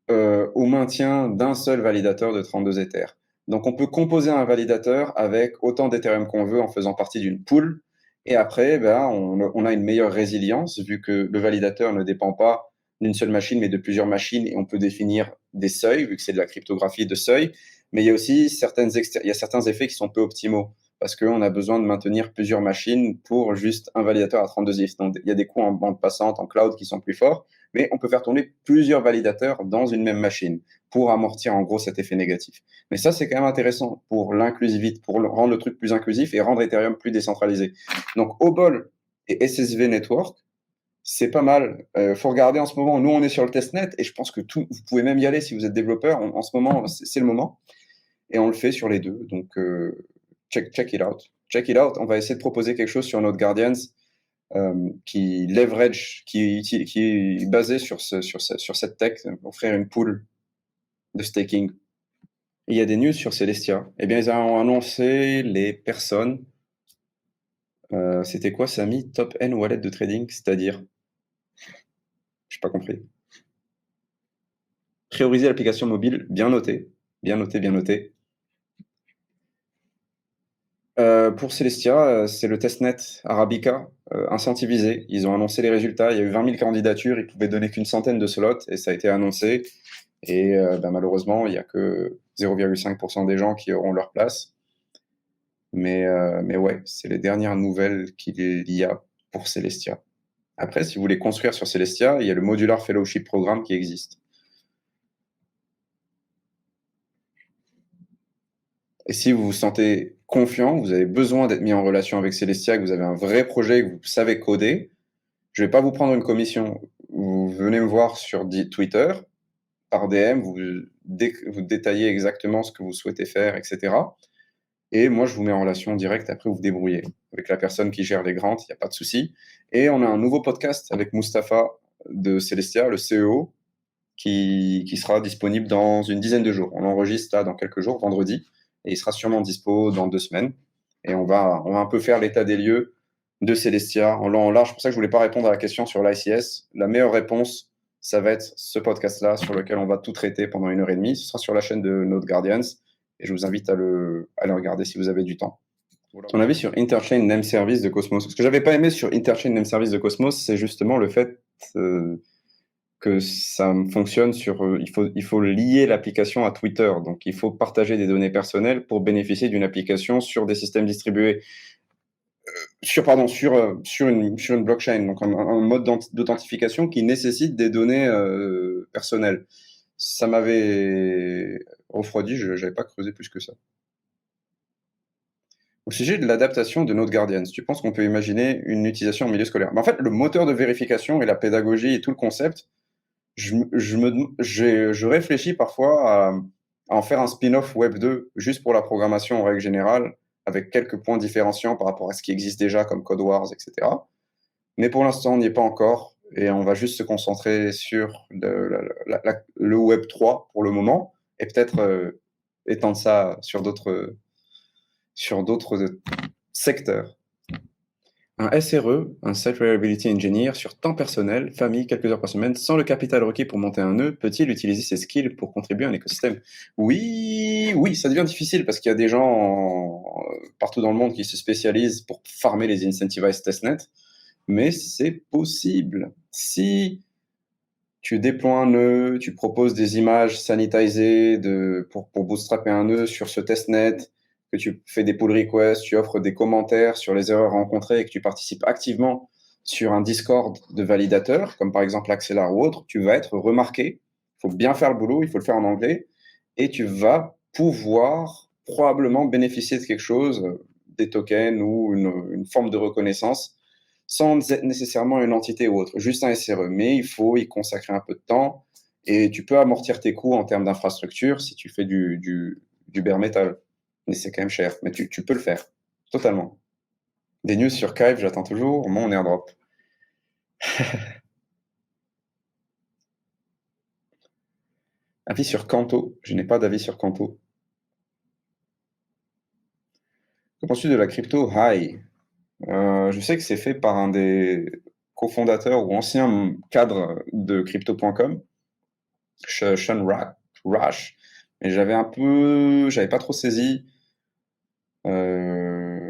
au maintien d'un seul validateur de 32 Ethers. Donc on peut composer un validateur avec autant d'Ethereum qu'on veut en faisant partie d'une pool. Et après, ben, on a une meilleure résilience vu que le validateur ne dépend pas d'une seule machine, mais de plusieurs machines. Et on peut définir des seuils, vu que c'est de la cryptographie de seuils. Mais il y a aussi il y a certains effets qui sont peu optimaux parce qu'on a besoin de maintenir plusieurs machines pour juste un validateur à 32 if. Donc il y a des coûts en bande passante, en cloud qui sont plus forts, mais on peut faire tourner plusieurs validateurs dans une même machine pour amortir en gros cet effet négatif. Mais ça, c'est quand même intéressant pour l'inclusivité, pour rendre le truc plus inclusif et rendre Ethereum plus décentralisé. Donc, Obol et SSV Network, c'est pas mal. Faut regarder en ce moment, nous on est sur le testnet et je pense que vous pouvez même y aller si vous êtes développeur. En ce moment, c'est le moment. Et on le fait sur les deux. Donc, check it out. Check it out. On va essayer de proposer quelque chose sur Node Guardians qui leverage, qui est basé sur cette tech, offrir une pool de staking. Il y a des news sur Celestia. Eh bien, ils ont annoncé les personnes. C'était quoi, Samy? Top N wallet de trading, c'est-à-dire? J'ai pas compris. Prioriser l'application mobile, bien noté. Bien noté, bien noté. Pour Celestia, c'est le testnet Arabica incentivisé. Ils ont annoncé les résultats. Il y a eu 20 000 candidatures. Ils pouvaient donner qu'une centaine de slots et ça a été annoncé. Et malheureusement, il n'y a que 0,5% des gens qui auront leur place. Mais ouais, c'est les dernières nouvelles qu'il y a pour Celestia. Après, si vous voulez construire sur Celestia, il y a le Modular Fellowship Programme qui existe. Et si vous vous sentez confiant, vous avez besoin d'être mis en relation avec Celestia, que vous avez un vrai projet, que vous savez coder, je ne vais pas vous prendre une commission. Vous venez me voir sur Twitter, par DM, vous détaillez exactement ce que vous souhaitez faire, etc. Et moi, je vous mets en relation directe. Après, vous vous débrouillez. Avec la personne qui gère les grants, il n'y a pas de souci. Et on a un nouveau podcast avec Mustapha de Celestia, le CEO, qui sera disponible dans une dizaine de jours. On l'enregistre là dans quelques jours, vendredi, et il sera sûrement dispo dans 2 semaines. Et on va un peu faire l'état des lieux de Celestia en long, en large. C'est pour ça que je voulais pas répondre à la question sur l'ICS. La meilleure réponse, ça va être ce podcast-là sur lequel on va tout traiter pendant 1 heure et demie. Ce sera sur la chaîne de Node Guardians et je vous invite à le regarder si vous avez du temps. Ton avis sur Interchain Name Service de Cosmos? Ce que j'avais pas aimé sur Interchain Name Service de Cosmos, c'est justement le fait que ça fonctionne sur. Il faut lier l'application à Twitter. Donc, il faut partager des données personnelles pour bénéficier d'une application sur des systèmes distribués. Sur une blockchain. Donc, un mode d'authentification qui nécessite des données personnelles. Ça m'avait refroidi, je n'avais pas creusé plus que ça. Au sujet de l'adaptation de Node Guardians, tu penses qu'on peut imaginer une utilisation en milieu scolaire? En fait, le moteur de vérification et la pédagogie et tout le concept, je réfléchis parfois à en faire un spin-off Web 2 juste pour la programmation en règle générale, avec quelques points différenciants par rapport à ce qui existe déjà comme Code Wars, etc. Mais pour l'instant, on n'y est pas encore et on va juste se concentrer sur le Web 3 pour le moment et peut-être étendre ça sur d'autres secteurs. Un SRE, un Site Reliability Engineer, sur temps personnel, famille, quelques heures par semaine, sans le capital requis pour monter un nœud, peut-il utiliser ses skills pour contribuer à un écosystème? Oui, oui, ça devient difficile parce qu'il y a des gens partout dans le monde qui se spécialisent pour farmer les incentivized testnets, mais c'est possible. Si tu déploies un nœud, tu proposes des images sanitizées pour bootstrapper un nœud sur ce testnet, que tu fais des pull requests, tu offres des commentaires sur les erreurs rencontrées et que tu participes activement sur un Discord de validateurs, comme par exemple Axelar ou autre, tu vas être remarqué. Il faut bien faire le boulot, il faut le faire en anglais, et tu vas pouvoir probablement bénéficier de quelque chose, des tokens ou une forme de reconnaissance sans être nécessairement une entité ou autre, juste un SRE. Mais il faut y consacrer un peu de temps et tu peux amortir tes coûts en termes d'infrastructure si tu fais du bare metal. Mais c'est quand même cher. Mais tu peux le faire, totalement. Des news sur Kyve, j'attends toujours mon airdrop. Avis sur Canto, je n'ai pas d'avis sur Canto. Que penses-tu de la crypto High? Je sais que c'est fait par un des cofondateurs ou anciens cadres de crypto.com, Sean Rash, mais j'avais pas trop saisi euh,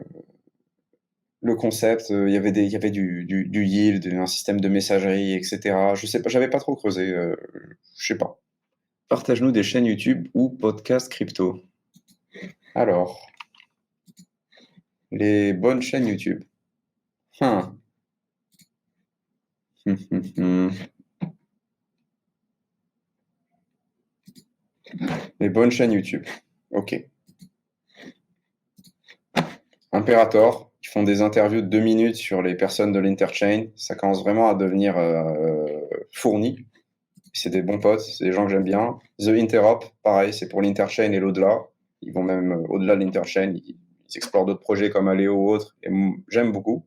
le concept. Il y avait du yield, un système de messagerie, etc. Je sais pas, j'avais pas trop creusé. Je sais pas. Partage-nous des chaînes YouTube ou podcasts crypto. Alors, les bonnes chaînes YouTube. Hein. Les bonnes chaînes YouTube. Ok. Imperator, qui font des interviews de 2 minutes sur les personnes de l'Interchain. Ça commence vraiment à devenir fourni. C'est des bons potes, c'est des gens que j'aime bien. The Interop, pareil, c'est pour l'Interchain et l'au-delà. Ils vont même au-delà de l'Interchain, ils explorent d'autres projets comme Aleo ou autres, et j'aime beaucoup.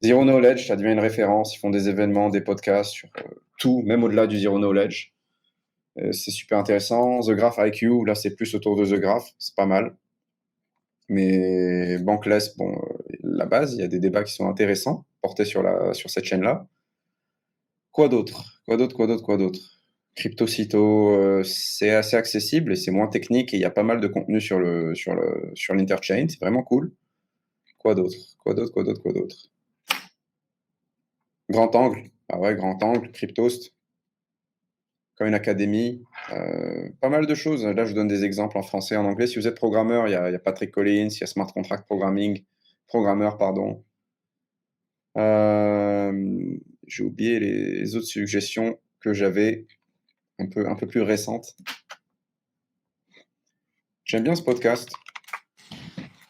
Zero Knowledge, ça devient une référence, ils font des événements, des podcasts sur tout, même au-delà du Zero Knowledge. C'est super intéressant. The Graph IQ, là, c'est plus autour de The Graph, c'est pas mal. Mais Bankless, bon, la base, il y a des débats qui sont intéressants portés sur cette chaîne-là. Quoi d'autre? Quoi d'autre? Quoi d'autre? Quoi d'autre? Cryptocito, c'est assez accessible et c'est moins technique et il y a pas mal de contenu sur l'interchain, c'est vraiment cool. Quoi d'autre? Quoi d'autre? Quoi d'autre? Quoi d'autre? Grand Angle, ah ouais, Grand Angle, Cryptost, Coin Academy, pas mal de choses. Là, je vous donne des exemples en français et en anglais. Si vous êtes programmeur, il y a Patrick Collins, il y a Smart Contract Programming, programmeur, pardon. J'ai oublié les autres suggestions que j'avais un peu plus récentes. J'aime bien ce podcast.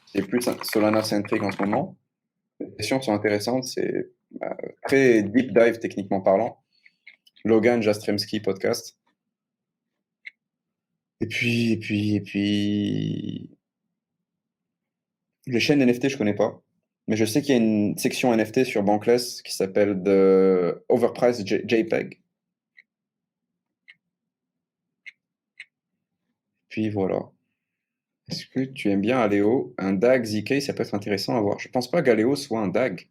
C'est plus Solana-centric en ce moment. Les questions sont intéressantes. C'est très deep dive techniquement parlant. Logan Jastremski podcast. Et puis, les chaînes NFT, je connais pas. Mais je sais qu'il y a une section NFT sur Bankless qui s'appelle The Overpriced JPEG. Puis voilà. Est-ce que tu aimes bien Aléo? Un DAG ZK, ça peut être intéressant à voir. Je pense pas qu'Aléo soit un DAG.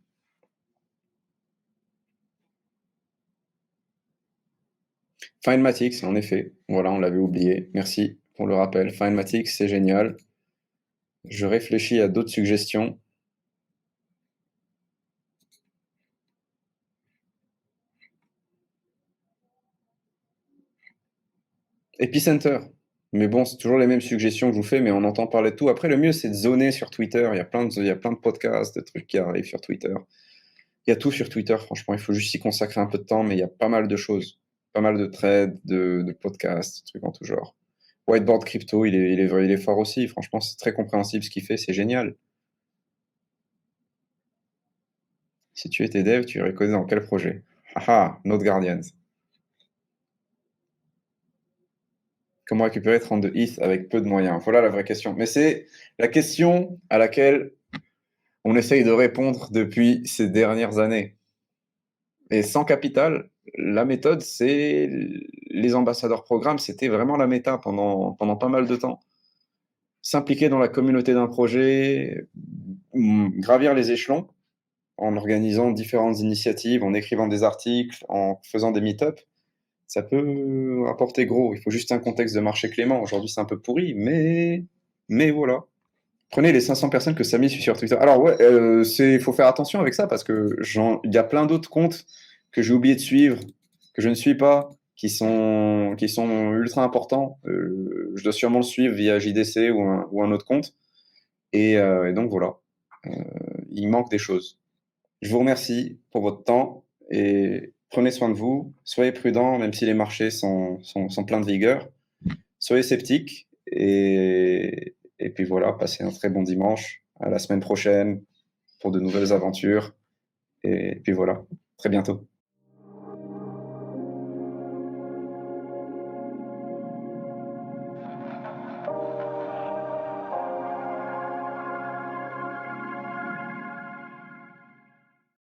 Findmatics, en effet. Voilà, on l'avait oublié. Merci pour le rappel. Findmatics, c'est génial. Je réfléchis à d'autres suggestions. Epicenter. Mais bon, c'est toujours les mêmes suggestions que je vous fais, mais on entend parler de tout. Après, le mieux, c'est de zoner sur Twitter. Il y a plein de podcasts, de trucs qui arrivent sur Twitter. Il y a tout sur Twitter, franchement. Il faut juste y consacrer un peu de temps, mais il y a pas mal de choses. Pas mal de threads, de podcasts, de trucs en tout genre. Whiteboard Crypto, il est fort aussi. Franchement, c'est très compréhensible ce qu'il fait. C'est génial. Si tu étais dev, tu aurais codé dans quel projet? Ah ah, Node Guardians. Comment récupérer 32 ETH avec peu de moyens? Voilà la vraie question. Mais c'est la question à laquelle on essaye de répondre depuis ces dernières années. Et sans capital, la méthode, c'est les ambassadeurs programmes, c'était vraiment la méta pendant pas mal de temps. S'impliquer dans la communauté d'un projet, gravir les échelons en organisant différentes initiatives, en écrivant des articles, en faisant des meet-ups, ça peut apporter gros. Il faut juste un contexte de marché clément. Aujourd'hui, c'est un peu pourri, mais voilà. Prenez les 500 personnes que Samy suit sur Twitter. Alors ouais, faut faire attention avec ça parce que il y a plein d'autres comptes que j'ai oublié de suivre, que je ne suis pas, qui sont ultra importants. Je dois sûrement le suivre via JDC ou un autre compte. Et donc voilà, Euh, il manque des choses. Je vous remercie pour votre temps et prenez soin de vous. Soyez prudents, même si les marchés sont pleins de vigueur. Soyez sceptiques et puis voilà, passez un très bon dimanche. À la semaine prochaine pour de nouvelles aventures. Et puis voilà, très bientôt.